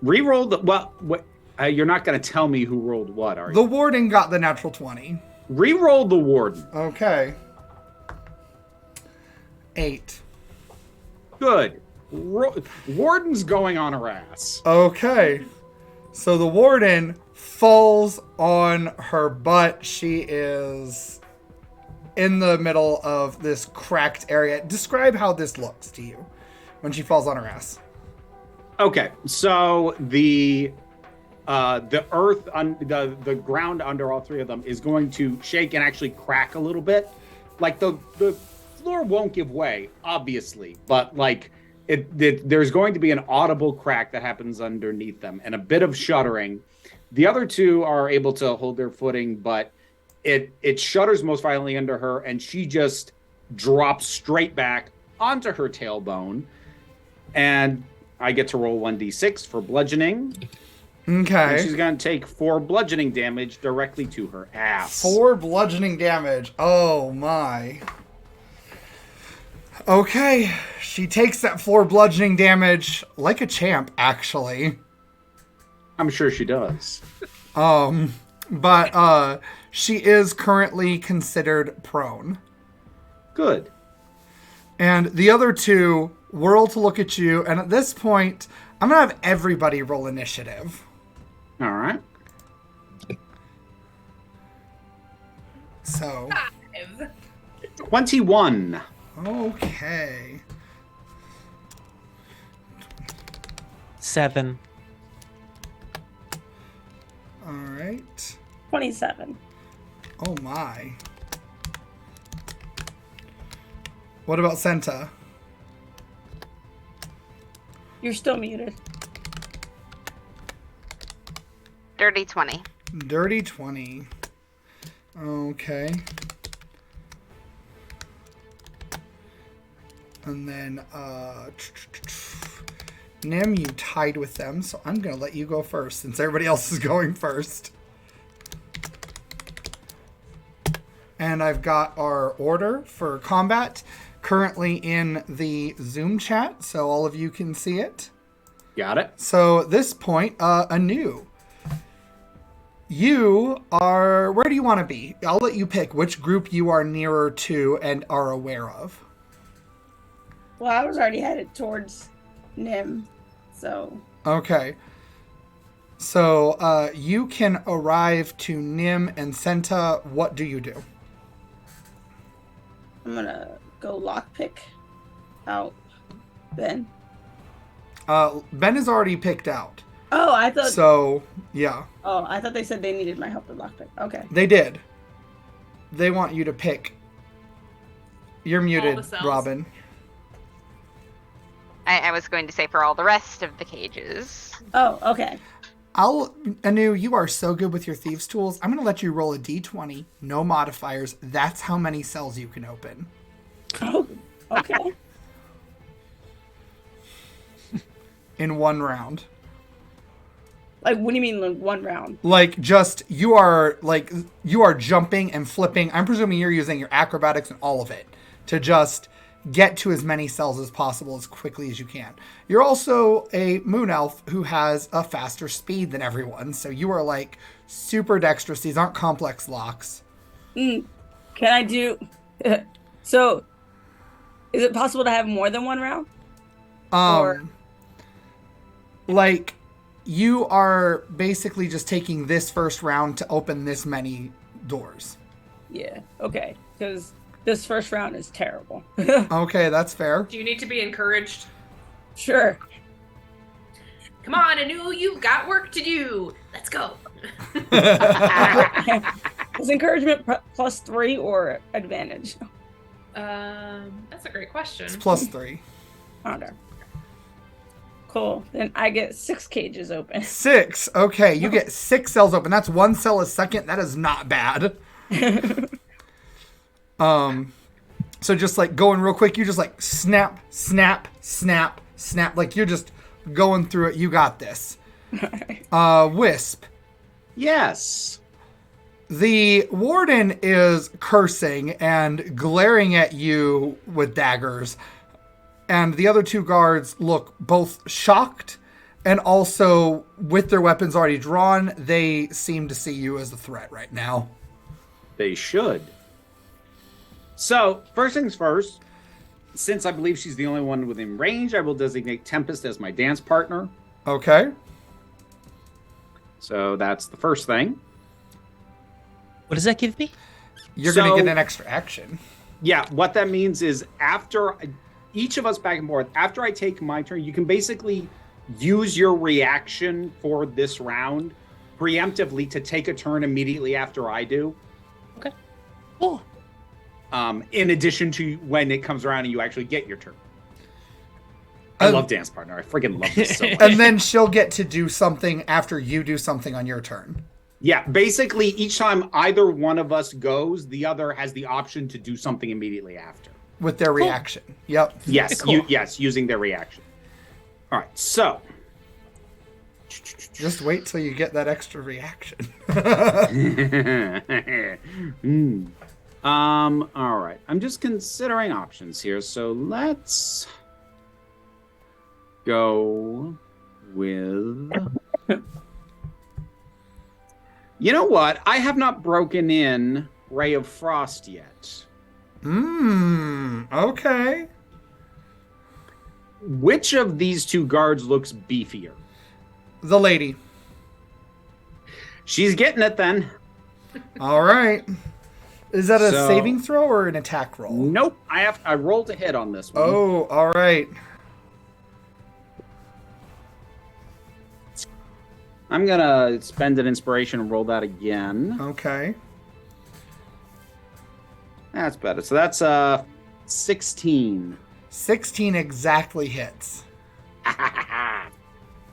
Re-roll the... Well, what, you're not going to tell me who rolled what, are you? The warden got the natural 20. Re-roll the warden. Okay. 8. Good. Warden's going on her ass. Okay. So the warden falls on her butt. She is in the middle of this cracked area. Describe how this looks to you when she falls on her ass. Okay, so the earth, the ground under all three of them is going to shake and actually crack a little bit. Like the floor won't give way, obviously, but like there's going to be an audible crack that happens underneath them and a bit of shuddering. The other two are able to hold their footing, but it shudders most violently under her, and she just drops straight back onto her tailbone. And I get to roll 1d6 for bludgeoning. Okay. And she's going to take 4 bludgeoning damage directly to her ass. 4 bludgeoning damage. Oh, my. Okay. She takes that 4 bludgeoning damage like a champ, actually. I'm sure she does. But she is currently considered prone. Good. And the other two whirl to look at you, and at this point, I'm going to have everybody roll initiative. All right. So. 21. Okay. 7. All right. 27. Oh my. What about Senta? You're still muted. Dirty 20. Dirty 20. Okay. And then, Nim, you tied with them, so I'm going to let you go first since everybody else is going first. And I've got our order for combat currently in the Zoom chat, so all of you can see it. Got it. So at this point, Anu, you are, where do you want to be? I'll let you pick which group you are nearer to and are aware of. Well, I was already headed towards Nim, so. Okay. So you can arrive to Nim and Senta. What do you do? I'm gonna go lockpick out Ben. Ben is already picked out. Oh, I thought. So, yeah. Oh, I thought they said they needed my help with lockpick. Okay. They did. They want you to pick. You're muted, the cells. Robin. I was going to say for all the rest of the cages. Oh, okay. Anu, you are so good with your thieves tools. I'm going to let you roll a d20, no modifiers. That's how many cells you can open. Oh, okay. In one round. Like, what do you mean, like, one round? Like, just, you are jumping and flipping. I'm presuming you're using your acrobatics and all of it to just get to as many cells as possible as quickly as you can. You're also a moon elf who has a faster speed than everyone, so you are like super dexterous. These aren't complex locks. Can I do? So, is it possible to have more than one round? Like, you are basically just taking this first round to open this many doors. Yeah. Okay. Because this first round is terrible. Okay, that's fair. Do you need to be encouraged? Sure. Come on, Anu, you've got work to do. Let's go. Is encouragement +3 or advantage? That's a great question. It's +3. Okay. Cool. Then I get 6 cages open. 6. Okay, you get 6 cells open. That's 1 cell a second. That is not bad. So just like going real quick, you just like snap, snap, snap, snap, like you're just going through it. You got this. Wisp. Yes. The warden is cursing and glaring at you with daggers. And the other two guards look both shocked and also, with their weapons already drawn, they seem to see you as a threat right now. They should. So, first things first, since I believe she's the only one within range, I will designate Tempest as my dance partner. Okay. So that's the first thing. What does that give me? You're going to get an extra action. Yeah, what that means is after each of us back and forth, after I take my turn, you can basically use your reaction for this round preemptively to take a turn immediately after I do. Okay. Cool. In addition to when it comes around and you actually get your turn. I love Dance Partner. I freaking love this so much. And then she'll get to do something after you do something on your turn. Yeah, basically each time either one of us goes, the other has the option to do something immediately after. With their reaction. Yep. Yes, Cool. yes, using their reaction. All right, so. Just wait till you get that extra reaction. All right. I'm just considering options here, so let's go with. You know what? I have not broken in Ray of Frost yet. Okay. Which of these two guards looks beefier? The lady. She's getting it then. All right. Is that a saving throw or an attack roll? Nope. I rolled a hit on this one. Oh, all right. I'm gonna spend an inspiration and roll that again. Okay. That's better. So that's 16. 16 exactly hits.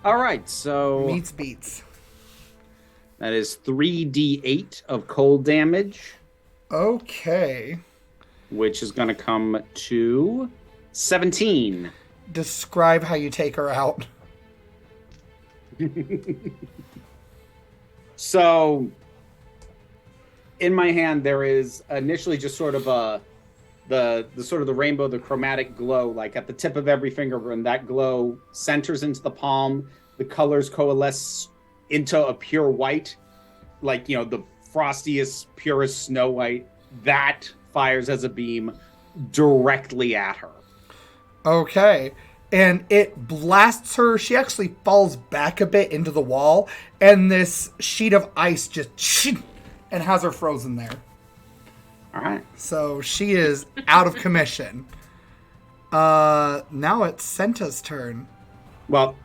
All right, so Meets beats. that is 3d8 of cold damage, Okay. which is going to come to 17. Describe how you take her out. So, in my hand, there is initially just sort of the sort of the rainbow, the chromatic glow, like at the tip of every finger, and that glow centers into the palm. The colors coalesce into a pure white, like, you know, the frostiest, purest snow white. That fires as a beam directly at her. Okay. And it blasts her. She actually falls back a bit into the wall, and this sheet of ice just and has her frozen there. All right. So she is out of commission. Now it's Senta's turn. Well,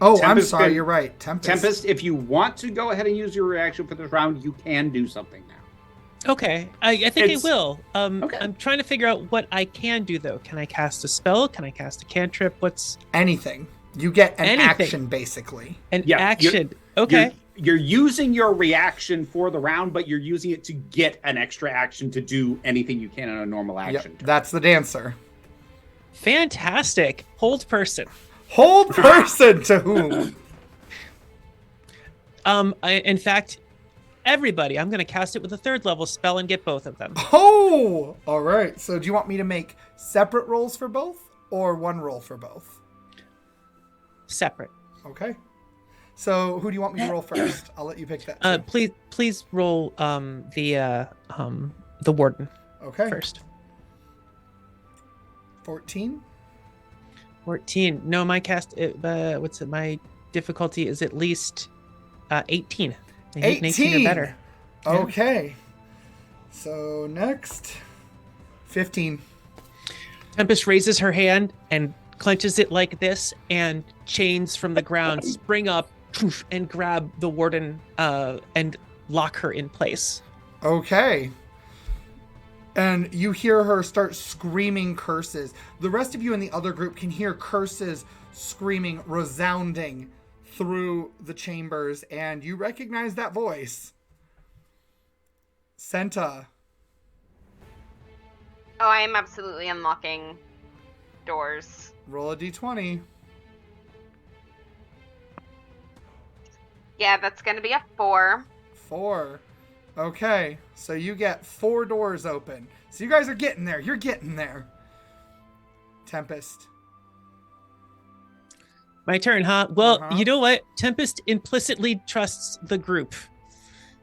Oh, Tempest I'm sorry. can- You're right. Tempest. Tempest, if you want to go ahead and use your reaction for this round, you can do something now. Okay, I think It's- I will. Okay. I'm trying to figure out what I can do, though. Can I cast a spell? Can I cast a cantrip? What's Anything. You get an Anything. action, basically. an Yeah, action? Okay. You're using your reaction for the round, but you're using it to get an extra action to do anything you can in a normal action. Yep, that's the dancer. Fantastic. Hold person. Hold person to whom? In fact, everybody, I'm going to cast it with a 3rd level spell and get both of them. Oh! All right. So do you want me to make separate rolls for both or one roll for both? Separate. Okay. So who do you want me to roll first? I'll let you pick that. too. Please roll the warden Okay. first. 14. 14. No, my cast. What's it? My difficulty is at least 18. I need an 18 or better. Yeah. Okay. So next, 15. Tempest raises her hand and clenches it like this, and chains from the ground spring up and grab the warden and lock her in place. Okay. And you hear her start screaming curses. The rest of you in the other group can hear curses screaming, resounding through the chambers, and you recognize that voice. Senta. Oh, I am absolutely unlocking doors. Roll a d20. Yeah, that's gonna be a 4. 4. Okay, so you get 4 doors open. So you guys are getting there. You're getting there. Tempest. My turn, huh? Well, you know what? Tempest implicitly trusts the group.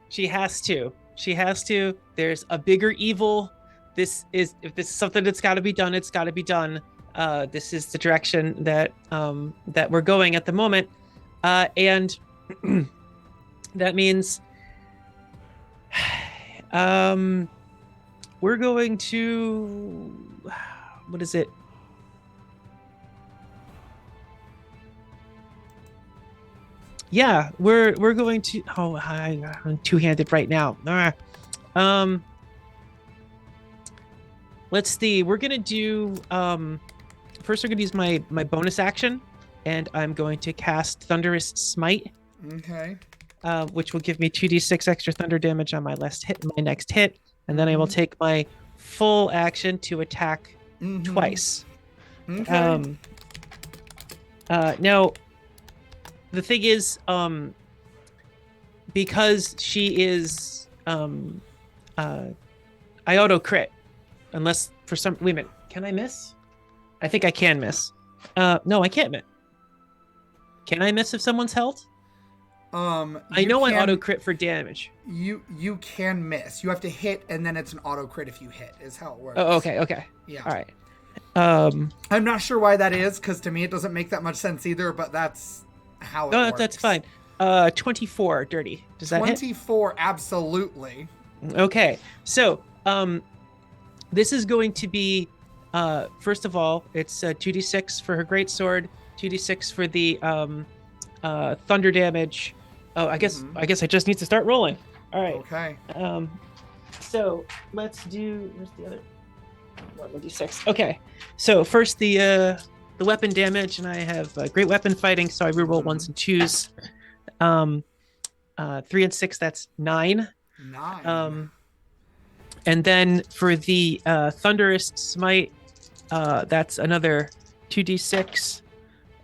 She has to. She has to. There's a bigger evil. If this is something that's got to be done, it's got to be done. This is the direction that we're going at the moment, and that means we're going to, what is it? Yeah, we're going to. Oh, I'm two-handed right now. Let's see. We're gonna do. First, we're gonna use my bonus action, and I'm going to cast Thunderous Smite. Okay. Which will give me 2d6 extra thunder damage on my next hit, and then I will take my full action to attack twice. Okay. Now, the thing is, because she is, I auto crit, unless for some. Wait a minute, can I miss? I think I can miss. No, I can't miss. Can I miss if someone's held? I know I auto crit for damage. You can miss. You have to hit, and then it's an auto crit if you hit. Is how it works. Oh, okay. Yeah. All right. I'm not sure why that is, because to me it doesn't make that much sense either. But that's how it works. No, that's fine. 24 dirty. Does that hit? 24, absolutely. Okay. So, this is going to be, first of all, it's 2d6 for her greatsword, 2d6 for the thunder damage. Oh, I guess I just need to start rolling. All right. Okay. So let's do. Where's the other? 1d6. Okay. So first the weapon damage, and I have great weapon fighting, so I reroll 1s and 2s. 3 and 6. That's 9. 9. And then for the Thunderous Smite, that's another 2d6.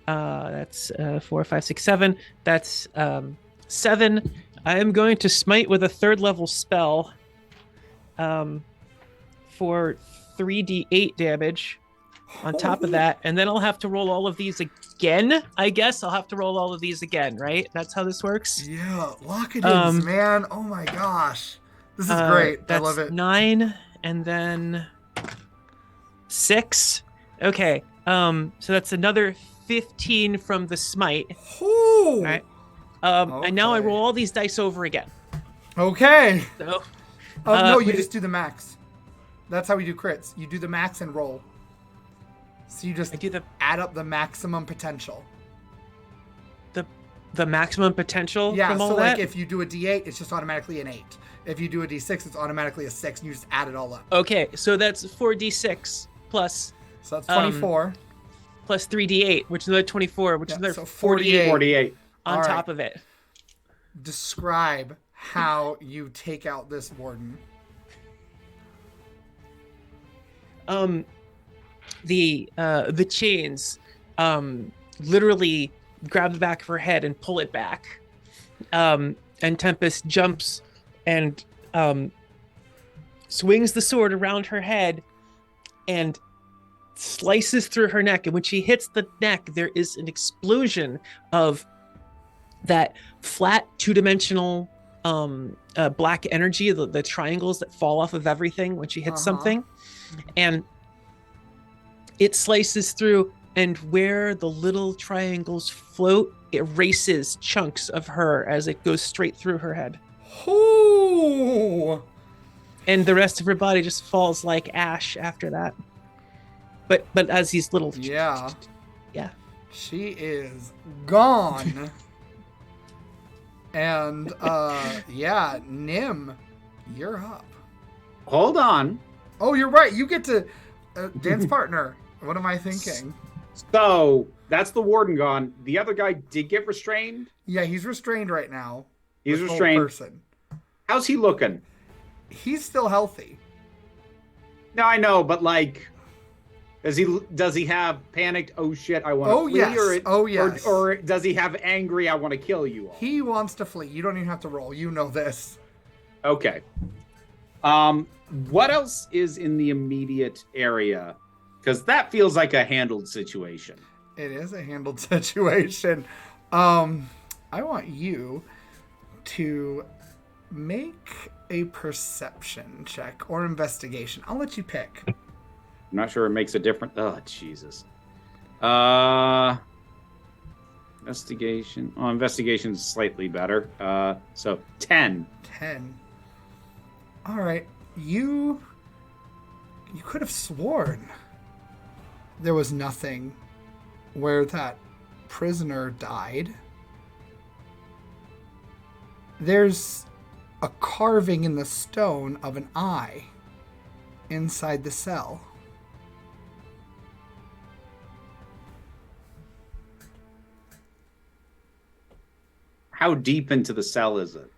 That's 4, 5, 6, 7. That's 7. I am going to smite with a 3rd level spell for 3d8 damage on top of that, and then I'll have to roll all of these again. I guess I'll have to roll all of these again, right? That's how this works? Yeah, lock it in, man. Oh my gosh. This is great. I love it. 9 and then 6. Okay. So that's another 15 from the smite. Ooh. All right. And now I roll all these dice over again. Okay. So, no, you just do the max. That's how we do crits. You do the max and roll. So you just add up the maximum potential. The maximum potential. Yeah. From all So that? like if you do a D8, it's just automatically an 8. If you do a D6, it's automatically a 6, and you just add it all up. Okay, so that's 4d6 plus. So that's 24. Plus 3d8, which is another 24, which is another so 48 on top of it. Describe how you take out this warden. The chains literally grab the back of her head and pull it back. And Tempest jumps and swings the sword around her head and slices through her neck. And when she hits the neck, there is an explosion of that flat two-dimensional black energy, the triangles that fall off of everything when she hits something. And it slices through, and where the little triangles float, it erases chunks of her as it goes straight through her head. Ooh. And the rest of her body just falls like ash after that. But as these little... Yeah. She is gone. And, Nim, you're up. Hold on. Oh, you're right. You get to... dance partner. What am I thinking? So, that's the warden gone. The other guy did get restrained? Yeah, he's restrained right now. He's restrained. Person. How's he looking? He's still healthy. No, I know, but like... Does he have panicked? Oh shit! I want to flee. Yes. Or does he have angry? I want to kill you all. He wants to flee. You don't even have to roll. You know this. Okay. What else is in the immediate area? Because that feels like a handled situation. It is a handled situation. I want you to make a perception check or investigation. I'll let you pick. I'm not sure it makes a difference. Oh, Jesus. Investigation. Oh, investigation is slightly better. So 10. 10. All right. You could have sworn there was nothing where that prisoner died. There's a carving in the stone of an eye inside the cell. How deep into the cell is it?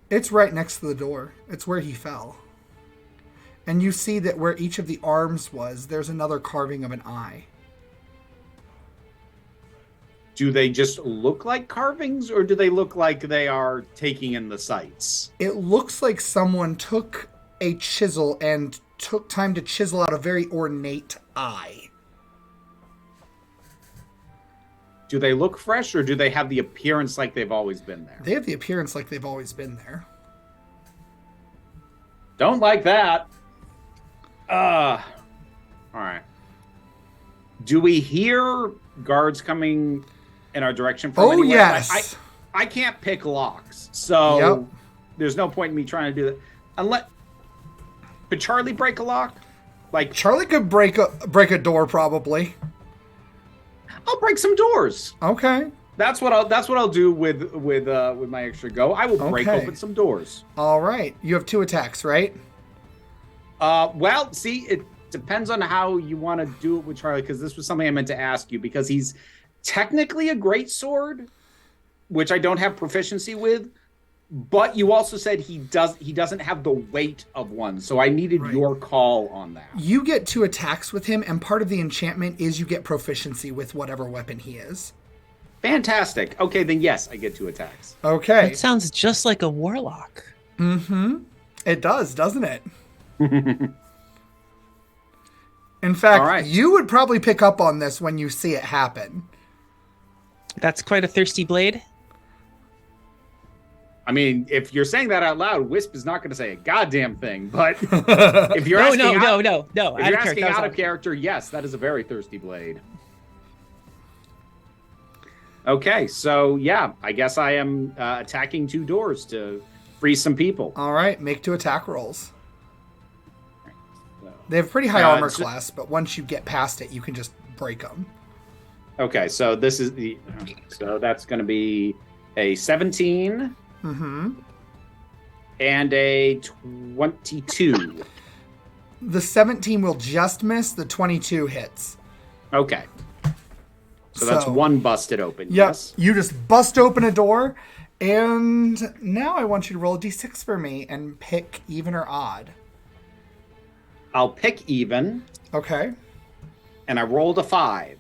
It's right next to the door. It's where he fell. And you see that where each of the arms was, there's another carving of an eye. Do they just look like carvings, or do they look like they are taking in the sights? It looks like someone took a chisel and took time to chisel out a very ornate eye. Do they look fresh, or do they have the appearance like they've always been there? They have the appearance like they've always been there. Don't like that. All right. Do we hear guards coming in our direction from anywhere? Yes. I can't pick locks, so there's no point in me trying to do that. Could Charlie break a lock? Like Charlie could break a door probably. I'll break some doors. Okay. That's what I'll do with my extra go. I will break open some doors. All right. You have 2 attacks, right? Well, see, it depends on how you want to do it with Charlie, because this was something I meant to ask you, because he's technically a great sword, which I don't have proficiency with, but you also said he doesn't have the weight of one, so I needed your call on that. You get 2 attacks with him, and part of the enchantment is you get proficiency with whatever weapon he is. Fantastic. Okay, then yes, I get 2 attacks. Okay. It sounds just like a warlock. Mm-hmm. It does, doesn't it? In fact, you would probably pick up on this when you see it happen. That's quite a thirsty blade. I mean, if you're saying that out loud, Wisp is not going to say a goddamn thing. But if you're asking out of character, yes, that is a very thirsty blade. Okay, so yeah, I guess I am attacking 2 doors to free some people. All right, make 2 attack rolls. They have pretty high armor class, but once you get past it, you can just break them. Okay, so that's going to be a 17. Mm-hmm. And a 22. The 17 will just miss. The 22 hits. Okay. So that's 1 busted open. Yep. Yes. You just bust open a door, and now I want you to roll a d6 for me and pick even or odd. I'll pick even. Okay. And I rolled a 5.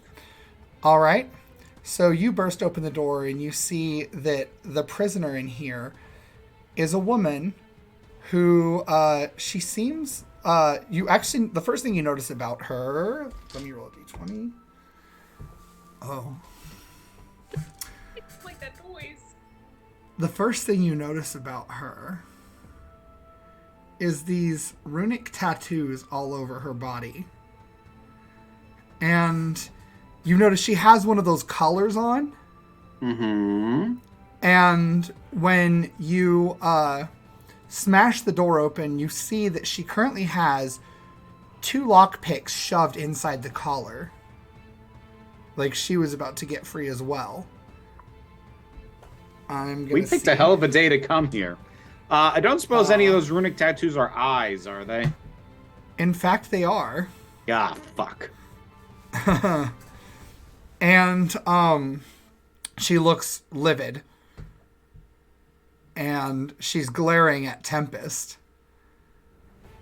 All right. So you burst open the door and you see that the prisoner in here is a woman who she seems the first thing you notice about her, let me roll a d20. Oh. It's like that noise. The first thing you notice about her is these runic tattoos all over her body. And you notice she has one of those collars on. Mm-hmm. And when you smash the door open, you see that she currently has 2 lockpicks shoved inside the collar. Like she was about to get free as well. We picked a hell of a day to come here. I don't suppose any of those runic tattoos are eyes, are they? In fact, they are. Yeah, fuck. And she looks livid. And she's glaring at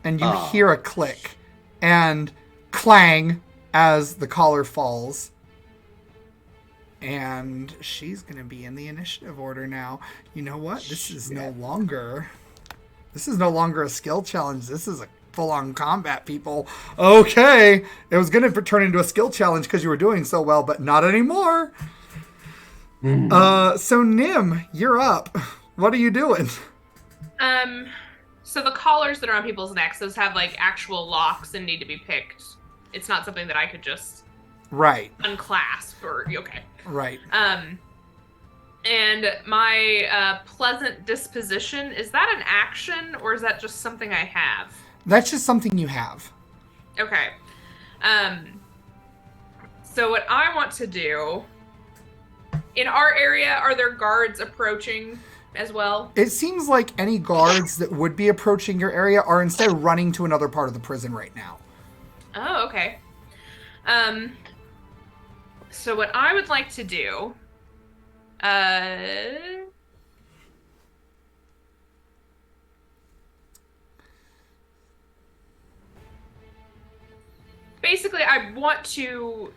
And you hear a click and clang as the collar falls. And she's going to be in the initiative order now. You know what? This is no longer a skill challenge. This is a full-on combat, people. Okay. It was going to turn into a skill challenge because you were doing so well, but not anymore. So Nim, you're up. What are you doing? So the collars that are on people's necks, those have like actual locks and need to be picked. It's not something that I could just unclasp or okay. Right. And my pleasant disposition, is that an action or is that just something I have? That's just something you have. Okay. So what I want to do, in our area, are there guards approaching as well? It seems like any guards that would be approaching your area are instead running to another part of the prison right now. Oh, okay. So what I would like to do, basically I want to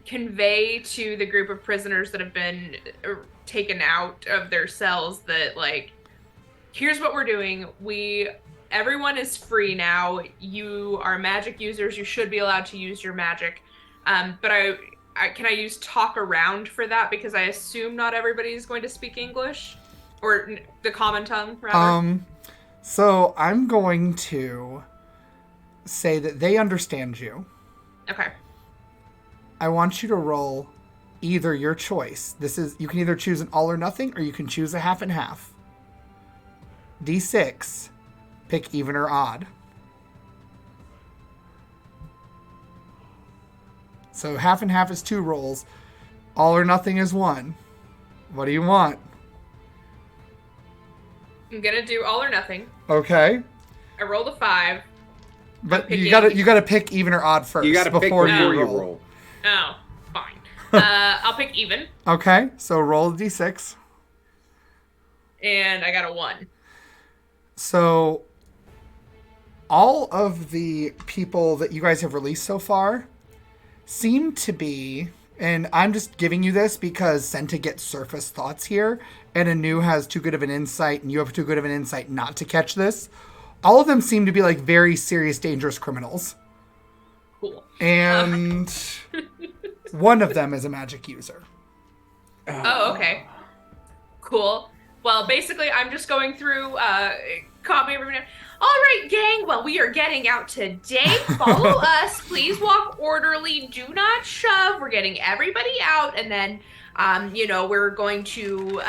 convey to the group of prisoners that have been taken out of their cells that, like, here's what we're doing. Everyone is free now. You are magic users. You should be allowed to use your magic. But can I use talk around for that? Because I assume not everybody is going to speak English. Or the common tongue, rather. So I'm going to say that they understand you. Okay. I want you to roll either your choice. You can either choose an all or nothing, or you can choose a half and half. D6. Pick even or odd. So half and half is 2 rolls. All or nothing is 1. What do you want? I'm gonna do all or nothing. Okay. I rolled a 5. But you gotta pick even or odd first. You gotta pick before you roll. Oh, fine. I'll pick even. Okay, so roll a d6. And I got a 1. So all of the people that you guys have released so far seem to be, and I'm just giving you this because SENITA gets surface thoughts here, and Anu has too good of an insight, and you have too good of an insight not to catch this. All of them seem to be like very serious, dangerous criminals. Cool. And one of them is a magic user. Oh, okay. Cool. Well, basically, I'm just going through, copy everyone. All right, gang. Well, we are getting out today. Follow us. Please walk orderly. Do not shove. We're getting everybody out, and then, we're going to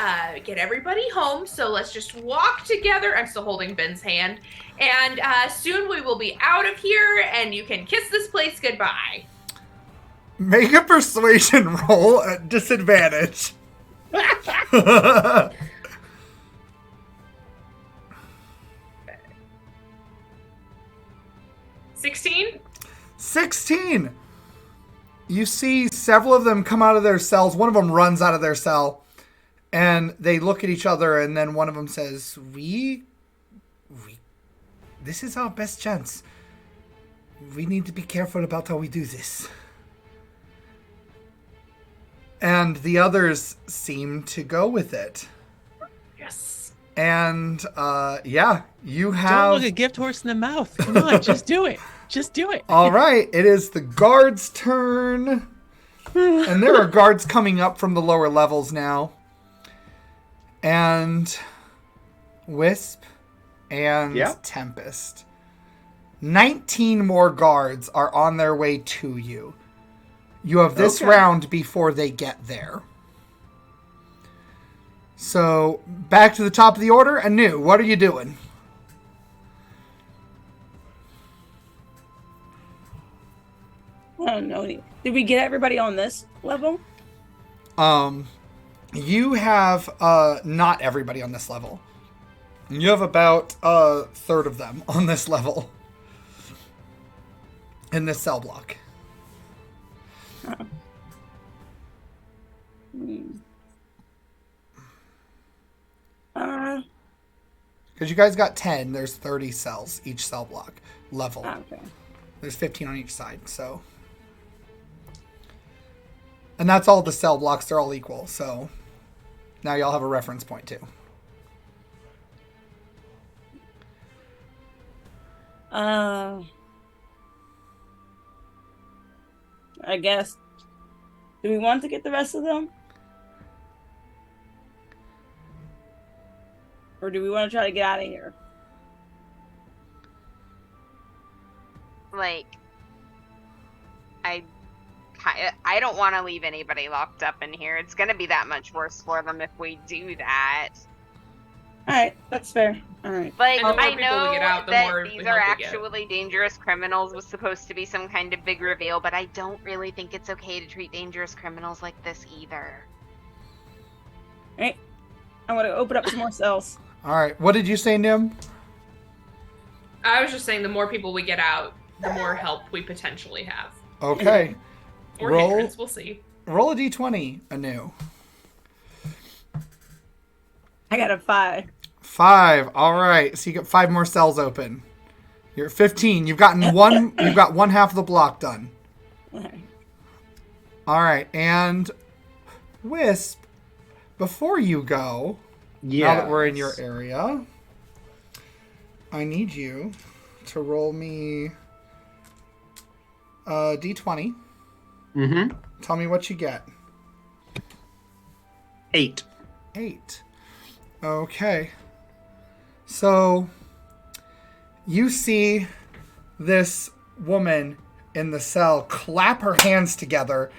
get everybody home. So let's just walk together. I'm still holding Ben's hand, and soon we will be out of here, and you can kiss this place goodbye. Make a persuasion roll at disadvantage. 16? 16! You see several of them come out of their cells. One of them runs out of their cell. And they look at each other, and then one of them says, this is our best chance. We need to be careful about how we do this. And the others seem to go with it. Yes. And, you have... Don't look a gift horse in the mouth. Come on, just do it. Just do it. All right, it is the guards' turn. And there are guards coming up from the lower levels now. And Wisp and Tempest. 19 more guards are on their way to you. You have this round before they get there. So, back to the top of the order. Anu, what are you doing? I don't know. Did we get everybody on this level? You have not everybody on this level. You have about a third of them on this level. In this cell block. Oh. Because you guys got 10, there's 30 cells, each cell block level. Okay. There's 15 on each side, so. And that's all the cell blocks. They're all equal, so now y'all have a reference point too. I guess. Do we want to get the rest of them? Or do we want to try to get out of here? Like, I don't want to leave anybody locked up in here. It's going to be that much worse for them if we do that. Alright, that's fair. Alright. Like, And the more I people know we get out, the that more these help are we get. actually dangerous criminals was supposed to be some kind of big reveal, but I don't really think it's okay to treat dangerous criminals like this either. Alright. I want to open up some more cells. All right. What did you say, Nim? I was just saying the more people we get out, the more help we potentially have. Okay. Or Roll. hindrance, we'll see. Roll a d20 anew. I got a 5. 5. All right. So you get 5 more cells open. You're at 15. You've gotten one. You've got one half of the block done. Okay. All right. And Wisp, before you go, now that we're in your area, I need you to roll me a d20. Mm-hmm. Tell me what you get. 8. 8. Okay. So you see this woman in the cell clap her hands together,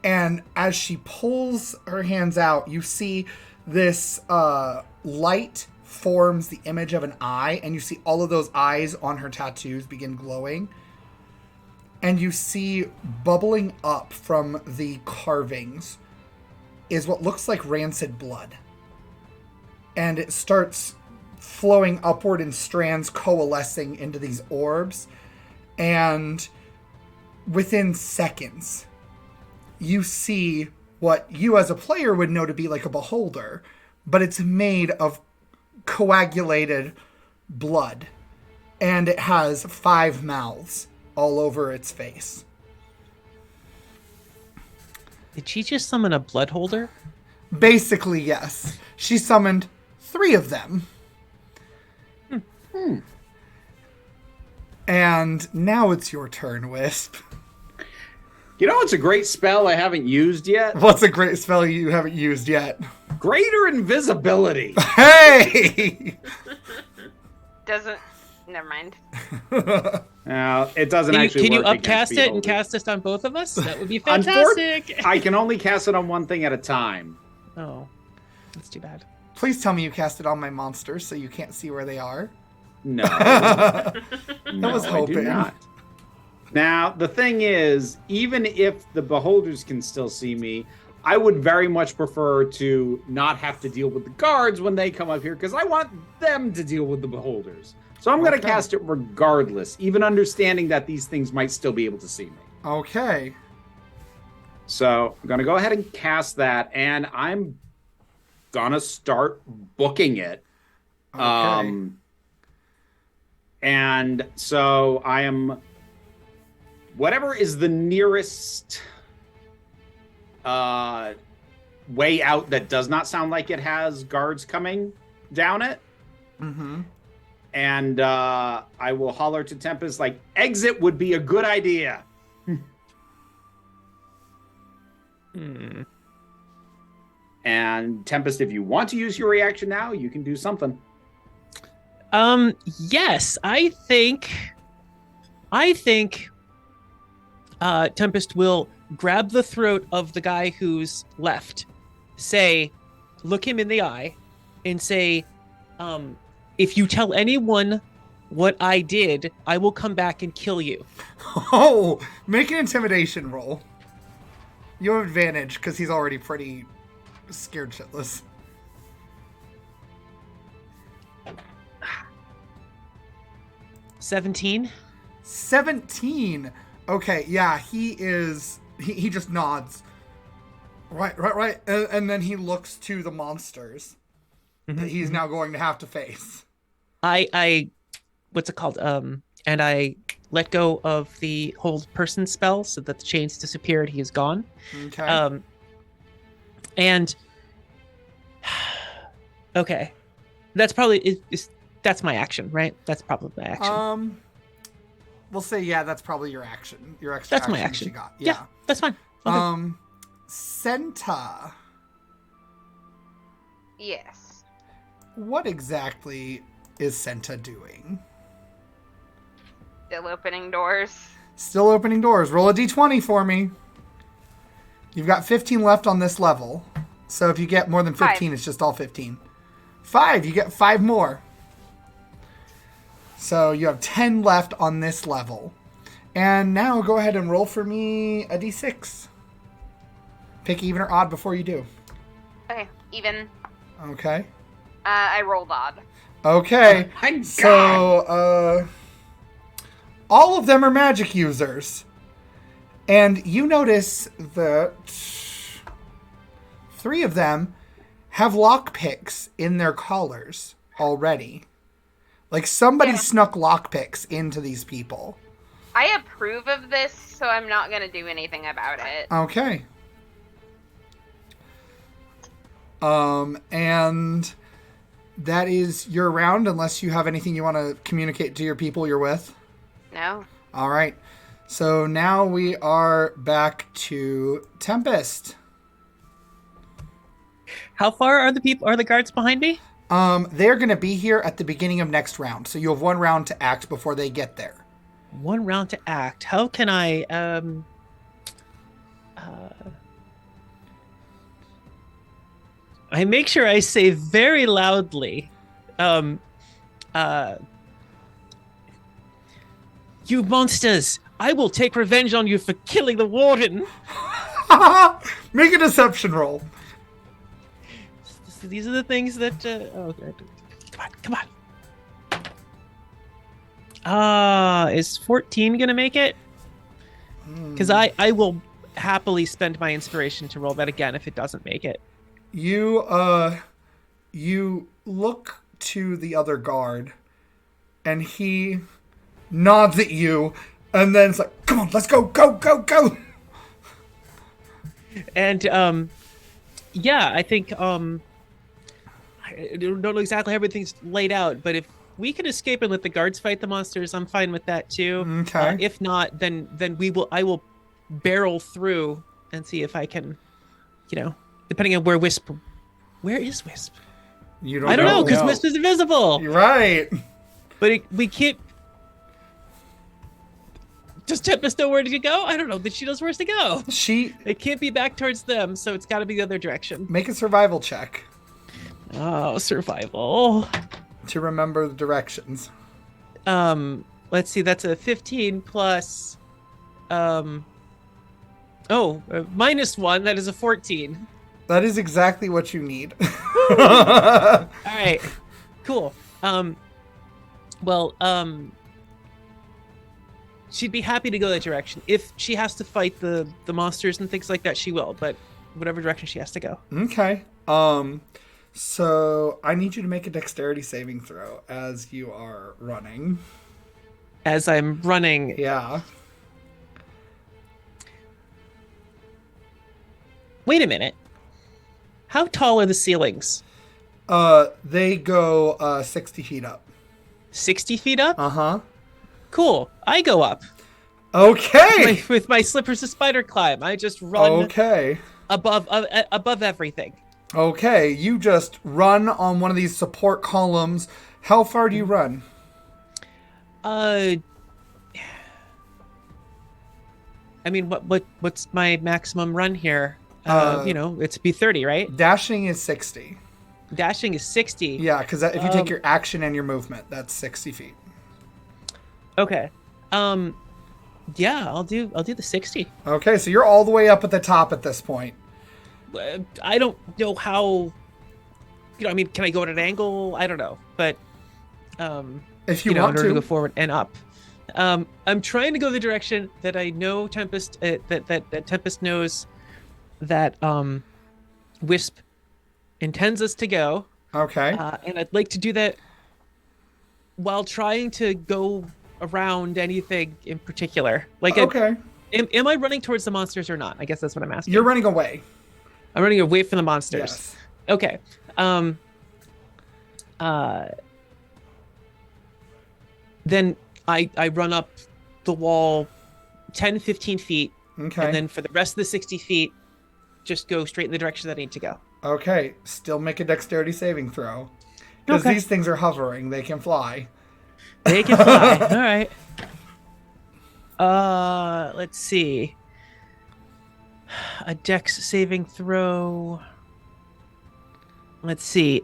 and as she pulls her hands out, you see this light forms the image of an eye, and you see all of those eyes on her tattoos begin glowing. And you see bubbling up from the carvings is what looks like rancid blood. And it starts flowing upward in strands, coalescing into these orbs. And within seconds, you see what you as a player would know to be like a beholder, but it's made of coagulated blood. And it has 5 mouths all over its face. Did she just summon a blood holder? Basically, yes. She summoned 3 of them. And now it's your turn, Wisp. You know what's a great spell I haven't used yet? What's a great spell you haven't used yet? Greater invisibility. Hey! Doesn't. Never mind. Now, it doesn't actually Can you work against upcast it and beholders. cast this on both of us? That would be fantastic. I can only cast it on one thing at a time. Oh, that's too bad. Please tell me you cast it on my monsters so you can't see where they are. No. I was I hoping. do not. Now, the thing is, even if the beholders can still see me, I would very much prefer to not have to deal with the guards when they come up here, because I want them to deal with the beholders. So I'm going to cast it regardless, even understanding that these things might still be able to see me. Okay. So I'm going to go ahead and cast that, and I'm going to start booking it. Okay. And so I am... Whatever is the nearest way out that does not sound like it has guards coming down it. Mm-hmm. And I will holler to Tempest, like, exit would be a good idea. And Tempest, if you want to use your reaction now, you can do something. Yes, I think Tempest will grab the throat of the guy who's left, look him in the eye, and say, if you tell anyone what I did, I will come back and kill you. Oh, make an intimidation roll. You have advantage because he's already pretty scared shitless. 17. 17. Okay, yeah, he is. He just nods. Right. And then he looks to the monsters that he's now going to have to face. I what's it called? and I let go of the hold person spell so that the chains disappeared. He is gone. Okay. And okay, that's probably that's my action, right? That's probably my action. We'll say that's probably your action. Your extra That's my action action. you got. Yeah, that's fine. Okay. SENITA. Yes. What exactly is SENITA doing? Still opening doors. Still opening doors. Roll a d20 for me. You've got 15 left on this level. So if you get more than 15, 5. It's just all 15. 5. You get 5 more. So you have 10 left on this level. And now go ahead and roll for me a d6. Pick even or odd before you do. Okay, even. Okay. I rolled odd. Okay. My God. So, all of them are magic users. And you notice that 3 of them have lockpicks in their collars already. Like somebody snuck lockpicks into these people. I approve of this, so I'm not going to do anything about it. Okay. And that is your round, unless you have anything you want to communicate to your people you're with. No. All right. So now we are back to Tempest. How far are the guards behind me? They're going to be here at the beginning of next round. So you have 1 round to act before they get there. 1 round to act. How can I I make sure I say very loudly, you monsters, I will take revenge on you for killing the warden. Make a deception roll. These are the things that, come on. Is 14 gonna make it? Because I will happily spend my inspiration to roll that again if it doesn't make it. You look to the other guard, and he nods at you, and then it's like, come on, let's go, go, go, go. And, I think, I don't know exactly how everything's laid out, but if we can escape and let the guards fight the monsters, I'm fine with that too. Okay. If not, then I will barrel through and see if I can, depending on where is Wisp? I don't know, because Wisp is invisible. You're right. But we can't. Does Tempest know where to go? I don't know that she knows where to go. It can't be back towards them, so it's got to be the other direction. Make a survival check. Oh, survival. To remember the directions. Let's see, that's a 15 plus -1, that is a 14. That is exactly what you need. All right. Cool. She'd be happy to go that direction. If she has to fight the monsters and things like that, she will, but whatever direction she has to go. Okay. So I need you to make a dexterity saving throw as you are running. As I'm running. Yeah. Wait a minute. How tall are the ceilings? They go 60 feet up. 60 feet up? Uh-huh. Cool. I go up. Okay. With my slippers of spider climb. I just run above everything. Okay, you just run on one of these support columns. How far do you run? I mean, what's my maximum run here? It's be 30, right? Dashing is 60. Dashing is 60. Yeah, because if you take your action and your movement, that's 60 feet. Okay. Yeah, I'll do the 60. Okay, so you're all the way up at the top at this point. I don't know how. Can I go at an angle? I don't know, but if you want in order to go forward and up. I'm trying to go the direction that I know Tempest that Tempest knows that Wisp intends us to go. Okay. And I'd like to do that while trying to go around anything in particular. Like, Okay. Am I running towards the monsters or not? I guess that's what I'm asking. You're running away. I'm running away from the monsters. Yes. Okay. Then I run up the wall 10, 15 feet. Okay. And then for the rest of the 60 feet, just go straight in the direction that I need to go. Okay. Still make a dexterity saving throw. Because these things are hovering. They can fly. They can fly. All right. Let's see. A dex saving throw. Let's see.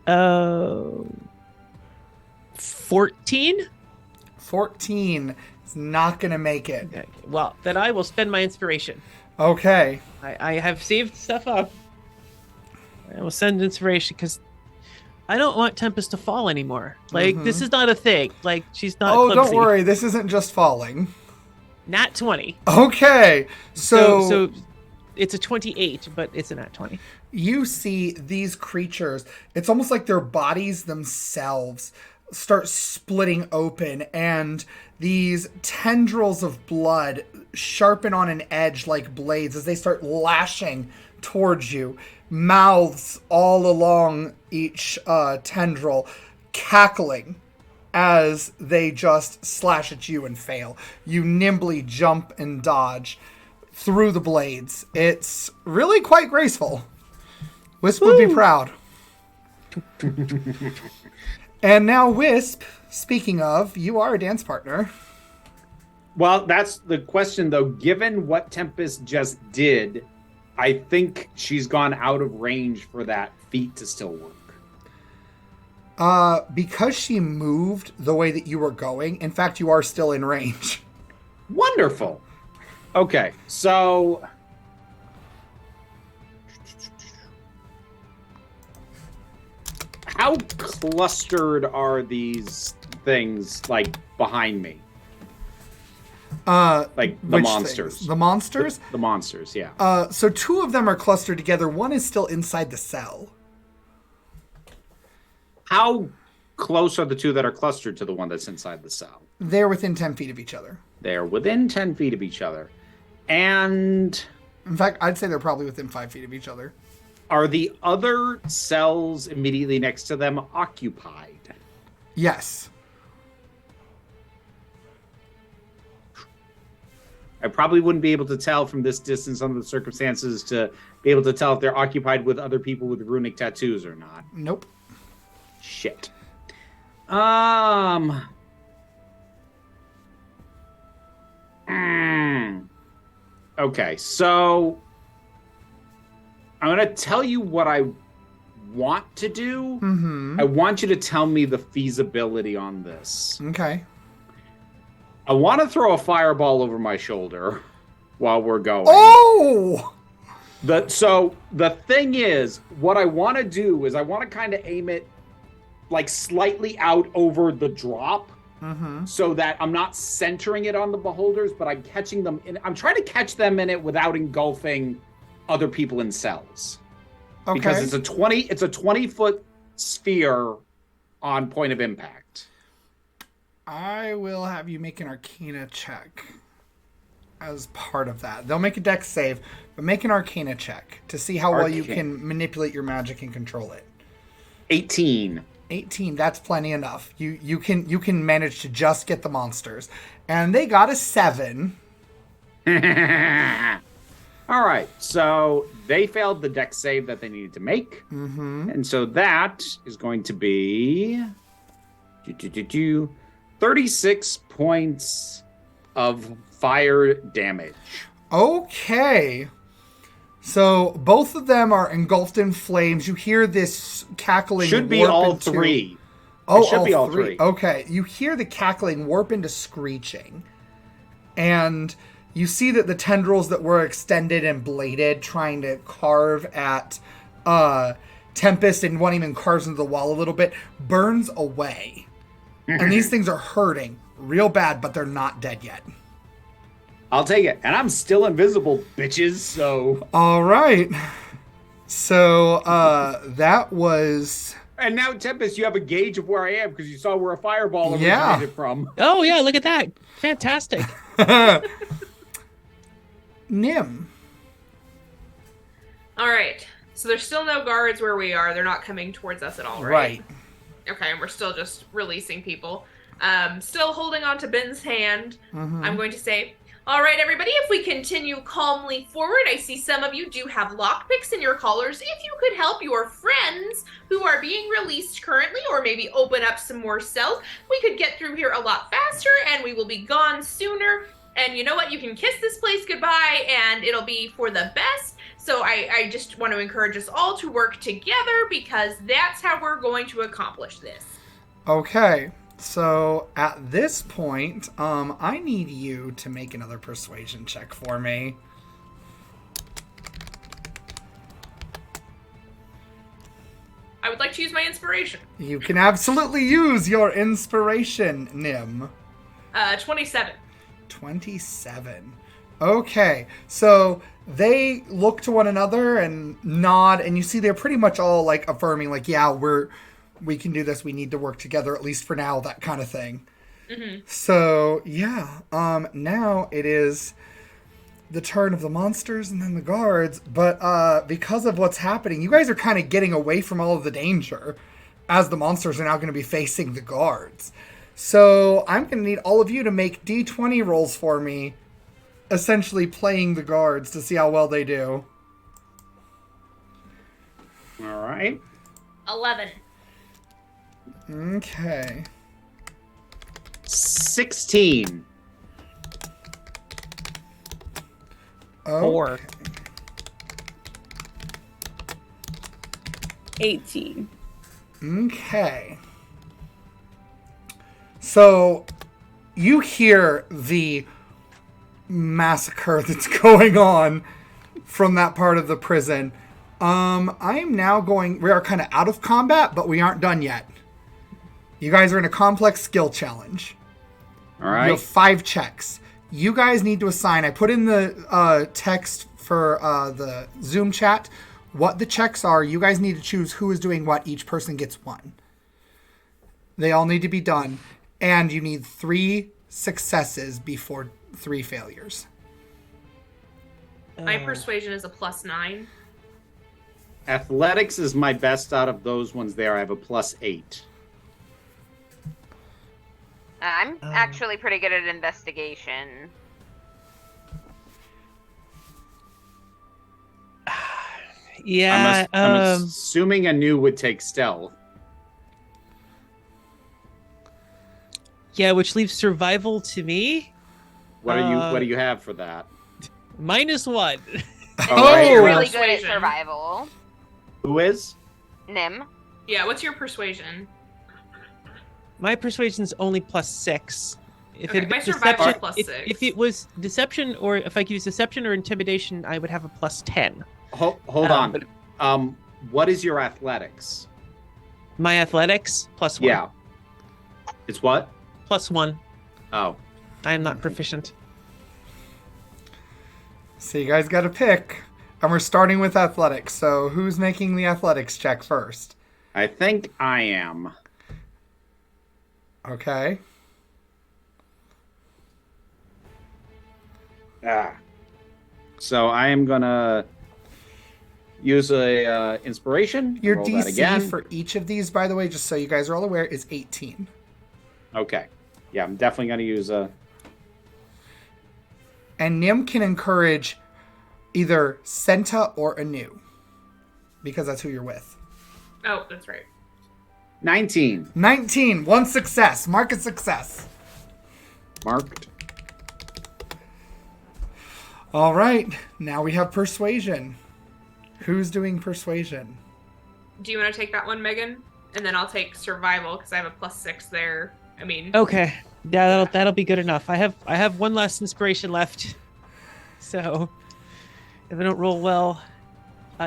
14? 14 is not going to make it. Okay. Well, then I will spend my inspiration. Okay. I have saved stuff up. I will send inspiration because I don't want Tempest to fall anymore. Like, this is not a thing. Like, she's not clumsy. Don't worry. This isn't just falling. Nat 20. Okay. So it's a 28, but it's a nat 20. You see these creatures. It's almost like their bodies themselves start splitting open, and these tendrils of blood sharpen on an edge like blades as they start lashing towards you. Mouths all along each tendril, cackling as they just slash at you and fail. You nimbly jump and dodge through the blades. It's really quite graceful. Wisp would be proud. And now, Wisp, speaking of, you are a dance partner. Well, that's the question, though. Given what Tempest just did, I think she's gone out of range for that feat to still work. Because she moved the way that you were going, in fact, you are still in range. Wonderful. Okay, so... How clustered are these things, like, behind me? Like, the monsters. Things? The monsters? The monsters, yeah. So two of them are clustered together. One is still inside the cell. How close are the two that are clustered to the one that's inside the cell? They're within 10 feet of each other. They're within 10 feet of each other. And... In fact, I'd say they're probably within 5 feet of each other. Are the other cells immediately next to them occupied? Yes. I probably wouldn't be able to tell from this distance under the circumstances to be able to tell if they're occupied with other people with runic tattoos or not. Nope. Shit. Okay, so I'm going to tell you what I want to do. Mm-hmm. I want you to tell me the feasibility on this. Okay. I want to throw a fireball over my shoulder while we're going. Oh! So the thing is, what I want to do is I want to kind of aim it like slightly out over the drop, so that I'm not centering it on the beholders, but I'm catching them in. I'm trying to catch them in it without engulfing other people in cells. Okay. Because it's a 20-foot sphere on point of impact. I will have you make an Arcana check as part of that. They'll make a dex save, but make an Arcana check to see how well you can manipulate your magic and control it. 18. 18, that's plenty enough. You can manage to just get the monsters. And they got a 7. All right, so they failed the dex save that they needed to make. And so that is going to be 36 points of fire damage. Okay. So both of them are engulfed in flames. You hear this cackling. Should be warp all into... three. Oh, it should be all three. Okay. You hear the cackling warp into screeching. And you see that the tendrils that were extended and bladed, trying to carve at Tempest, and one even carves into the wall a little bit, burns away. And these things are hurting real bad, but they're not dead yet. I'll take it. And I'm still invisible, bitches, so... All right. So that was And now, Tempest, you have a gauge of where I am because you saw where a fireball Yeah. originated from. Oh yeah, look at that. Fantastic. Nim. All right. So there's still no guards where we are. They're not coming towards us at all, right? Right. Okay, and we're still just releasing people. Still holding on to Ben's hand. Mhm. I'm going to say, all right, everybody, if we continue calmly forward, I see some of you do have lockpicks in your collars. If you could help your friends who are being released currently, or maybe open up some more cells, we could get through here a lot faster, and we will be gone sooner. And you know what? You can kiss this place goodbye, and it'll be for the best. So I just want to encourage us all to work together, because that's how we're going to accomplish this. Okay. So at this point, I need you to make another persuasion check for me. I would like to use my inspiration. You can absolutely use your inspiration, Nim. 27. 27. Okay, so they look to one another and nod, and you see they're pretty much all like affirming, like, yeah, we can do this. We need to work together, at least for now, that kind of thing. Mm-hmm. So yeah, now it is the turn of the monsters and then the guards. But because of what's happening, you guys are kind of getting away from all of the danger, as the monsters are now going to be facing the guards. So I'm going to need all of you to make D20 rolls for me, essentially playing the guards to see how well they do. All right. 11. Okay. 16. Okay. 4. 18. Okay. So you hear the massacre that's going on from that part of the prison. I am now going... We are kind of out of combat, but we aren't done yet. You guys are in a complex skill challenge. All right. You have 5 checks. You guys need to assign... I put in the text for the Zoom chat what the checks are. You guys need to choose who is doing what. Each person gets 1. They all need to be done. And you need 3 successes before 3 failures. My persuasion is a +9. Athletics is my best out of those ones there. I have a +8. I'm actually pretty good at investigation. Yeah. I'm assuming a new would take stealth. Yeah, which leaves survival to me. What do you have for that? -1. right. You're really good at Persuasion. survival. Who is? Nim. Yeah, what's your persuasion? My persuasion's only +6. If Okay, it my was survival's deception, +6. if it was deception, or if I could use deception or intimidation, I would have a +10. Hold but on. What is your athletics? my athletics +1. Yeah. It's what? +1. Oh. I am not proficient. So you guys got to pick. And we're starting with athletics. So who's making the athletics check first? I think I am. Okay. So I am gonna use a inspiration. Your Roll that DC again. for each of these, by the way, just so you guys are all aware, is 18. Okay. Yeah, I'm definitely gonna use a. And Nim can encourage either SENITA or Anu, because that's who you're with. Oh, that's right. 19. 19. 1 success. Mark a success. Marked. All right. Now we have persuasion. Who's doing persuasion? Do you want to take that one, Megan? And then I'll take survival because I have a +6 there. I mean, Okay. Yeah, that'll be good enough. I have 1 last inspiration left. So if I don't roll well,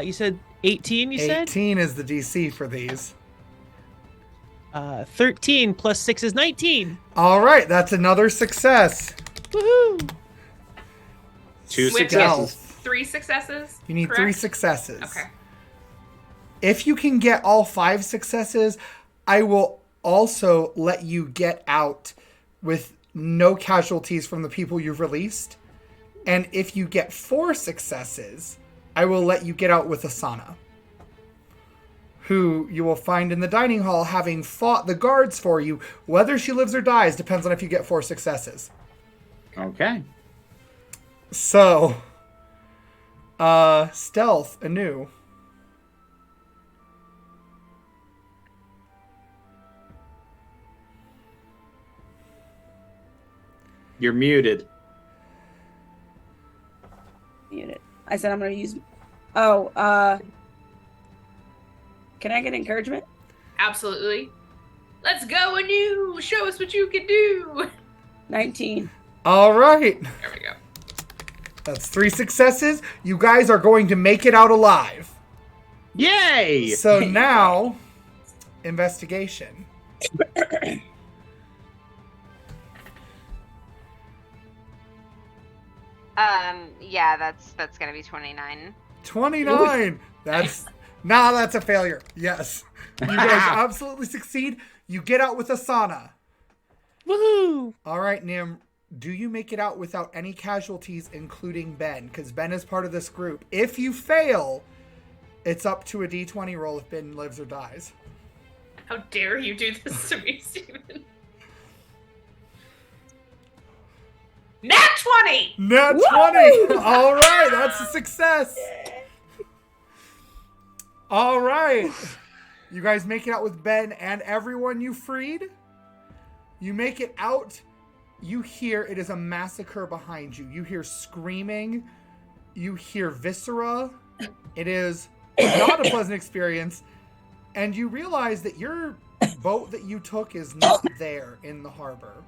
you said 18. You said 18 is the DC for these. 13 + 6 is 19. All right. That's another success. Woohoo! 2 With successes. 3 successes? You need correct? 3 successes. Okay. If you can get all 5 successes, I will also let you get out with no casualties from the people you've released. And if you get 4 successes, I will let you get out with Asana, who you will find in the dining hall having fought the guards for you. Whether she lives or dies depends on if you get 4 successes. Okay. So, stealth anew. You're muted. Unit. I said I'm going to use. Oh, can I get encouragement? Absolutely. Let's go anew. Show us what you can do. 19. All right. There we go. That's 3 successes. You guys are going to make it out alive. Yay! So now, investigation. Yeah, that's gonna be 29. 29. That's a failure. Yes. You guys absolutely succeed. You get out with Asana. Woohoo! All right, Nim. Do you make it out without any casualties, including Ben? Because Ben is part of this group. If you fail, it's up to a d20 roll if Ben lives or dies. How dare you do this to me, Steven? Nat 20! Nat 20! All right, that's a success. All right. You guys make it out with Ben and everyone you freed. You make it out. You hear it is a massacre behind you. You hear screaming. You hear viscera. It is not a pleasant experience. And you realize that your boat that you took is not there in the harbor.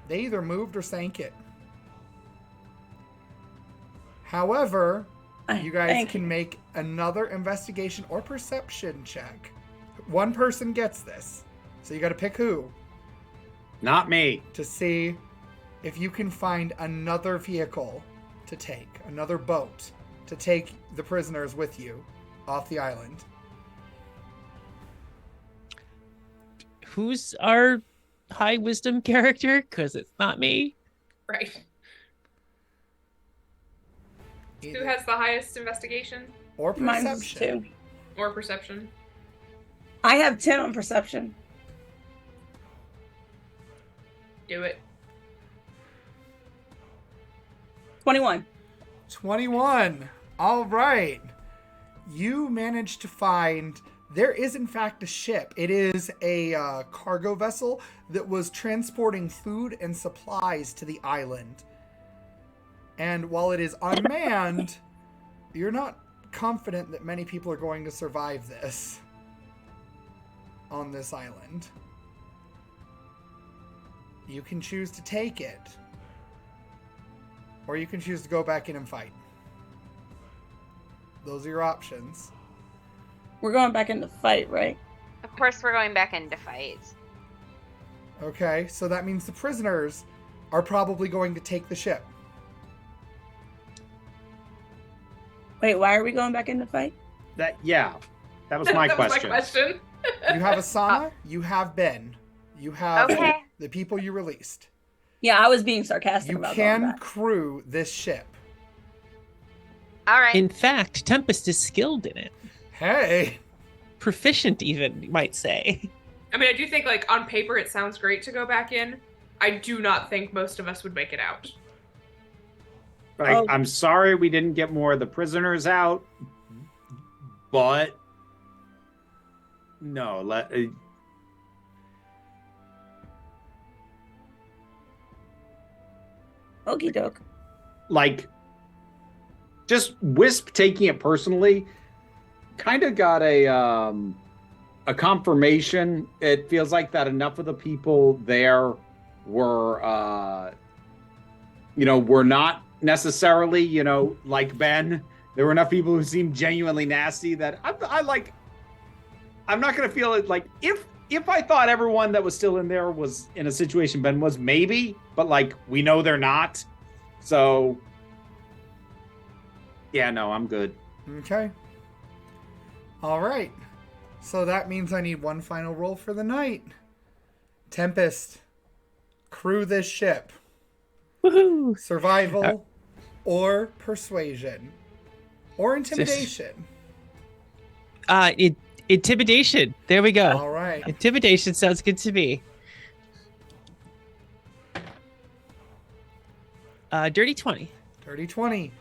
They either moved or sank it. However, you guys can make another investigation or perception check. One person gets this. So you got to pick who. Not me. To see if you can find another vehicle to take, another boat to take the prisoners with you off the island. Who's our high wisdom character? Because it's not me. Right. Either. Who has the highest investigation? Or Mine's perception. 2. Or perception? I have 10 on perception. Do it. 21. 21. All right. You managed to find... There is, in fact, a ship. It is a cargo vessel that was transporting food and supplies to the island. And while it is unmanned, you're not confident that many people are going to survive this on this island. You can choose to take it, or you can choose to go back in and fight. Those are your options. We're going back in the fight, right? Of course, we're going back into fight. Okay, so that means the prisoners are probably going to take the ship. Wait, why are we going back in the fight? That was my that question. was my question. You have Asana, you have Ben, you have Okay. the people you released. Yeah, I was being sarcastic You about going can back. crew this ship. All right. In fact, Tempest is skilled in it. Hey! Proficient, even, you might say. I mean, I do think, like, on paper it sounds great to go back in. I do not think most of us would make it out. Like, Oh. I'm sorry we didn't get more of the prisoners out, but no, Okie doke. like just Wisp taking it personally kind of got a confirmation. It feels like that enough of the people there were were not necessarily, like Ben. There were enough people who seemed genuinely nasty that I'm not going to feel it. Like, if I thought everyone that was still in there was in a situation Ben was, maybe, but like, we know they're not. So yeah, no, I'm good. Okay. All right. So that means I need one final roll for the night. Tempest, crew this ship. Woohoo! Survival or persuasion or intimidation. Intimidation. There we go. All right. Intimidation sounds good to me. Dirty 20. Dirty 20.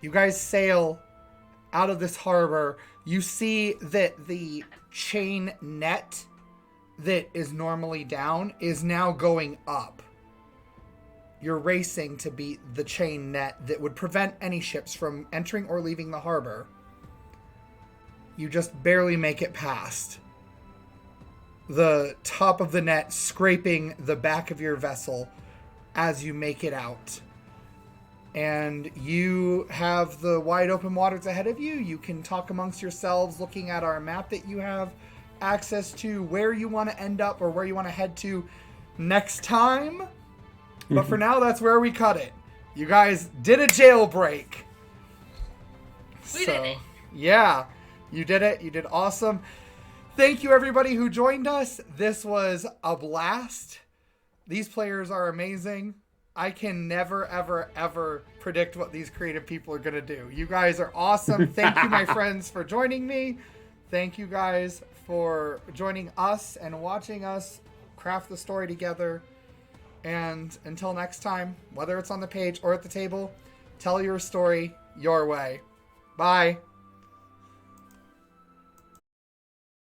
You guys sail out of this harbor. You see that the chain net that is normally down is now going up. You're racing to beat the chain net that would prevent any ships from entering or leaving the harbor. You just barely make it past. The top of the net scraping the back of your vessel as you make it out. And you have the wide open waters ahead of you. You can talk amongst yourselves looking at our map that you have access to, where you want to end up or where you want to head to next time. But for now, that's where we cut it. You guys did a jailbreak. We did it. Yeah, you did it. You did awesome. Thank you, everybody who joined us. This was a blast. These players are amazing. I can never, ever, ever predict what these creative people are going to do. You guys are awesome. Thank you, my friends, for joining me. Thank you guys for joining us and watching us craft the story together. And until next time, whether it's on the page or at the table, tell your story your way. Bye.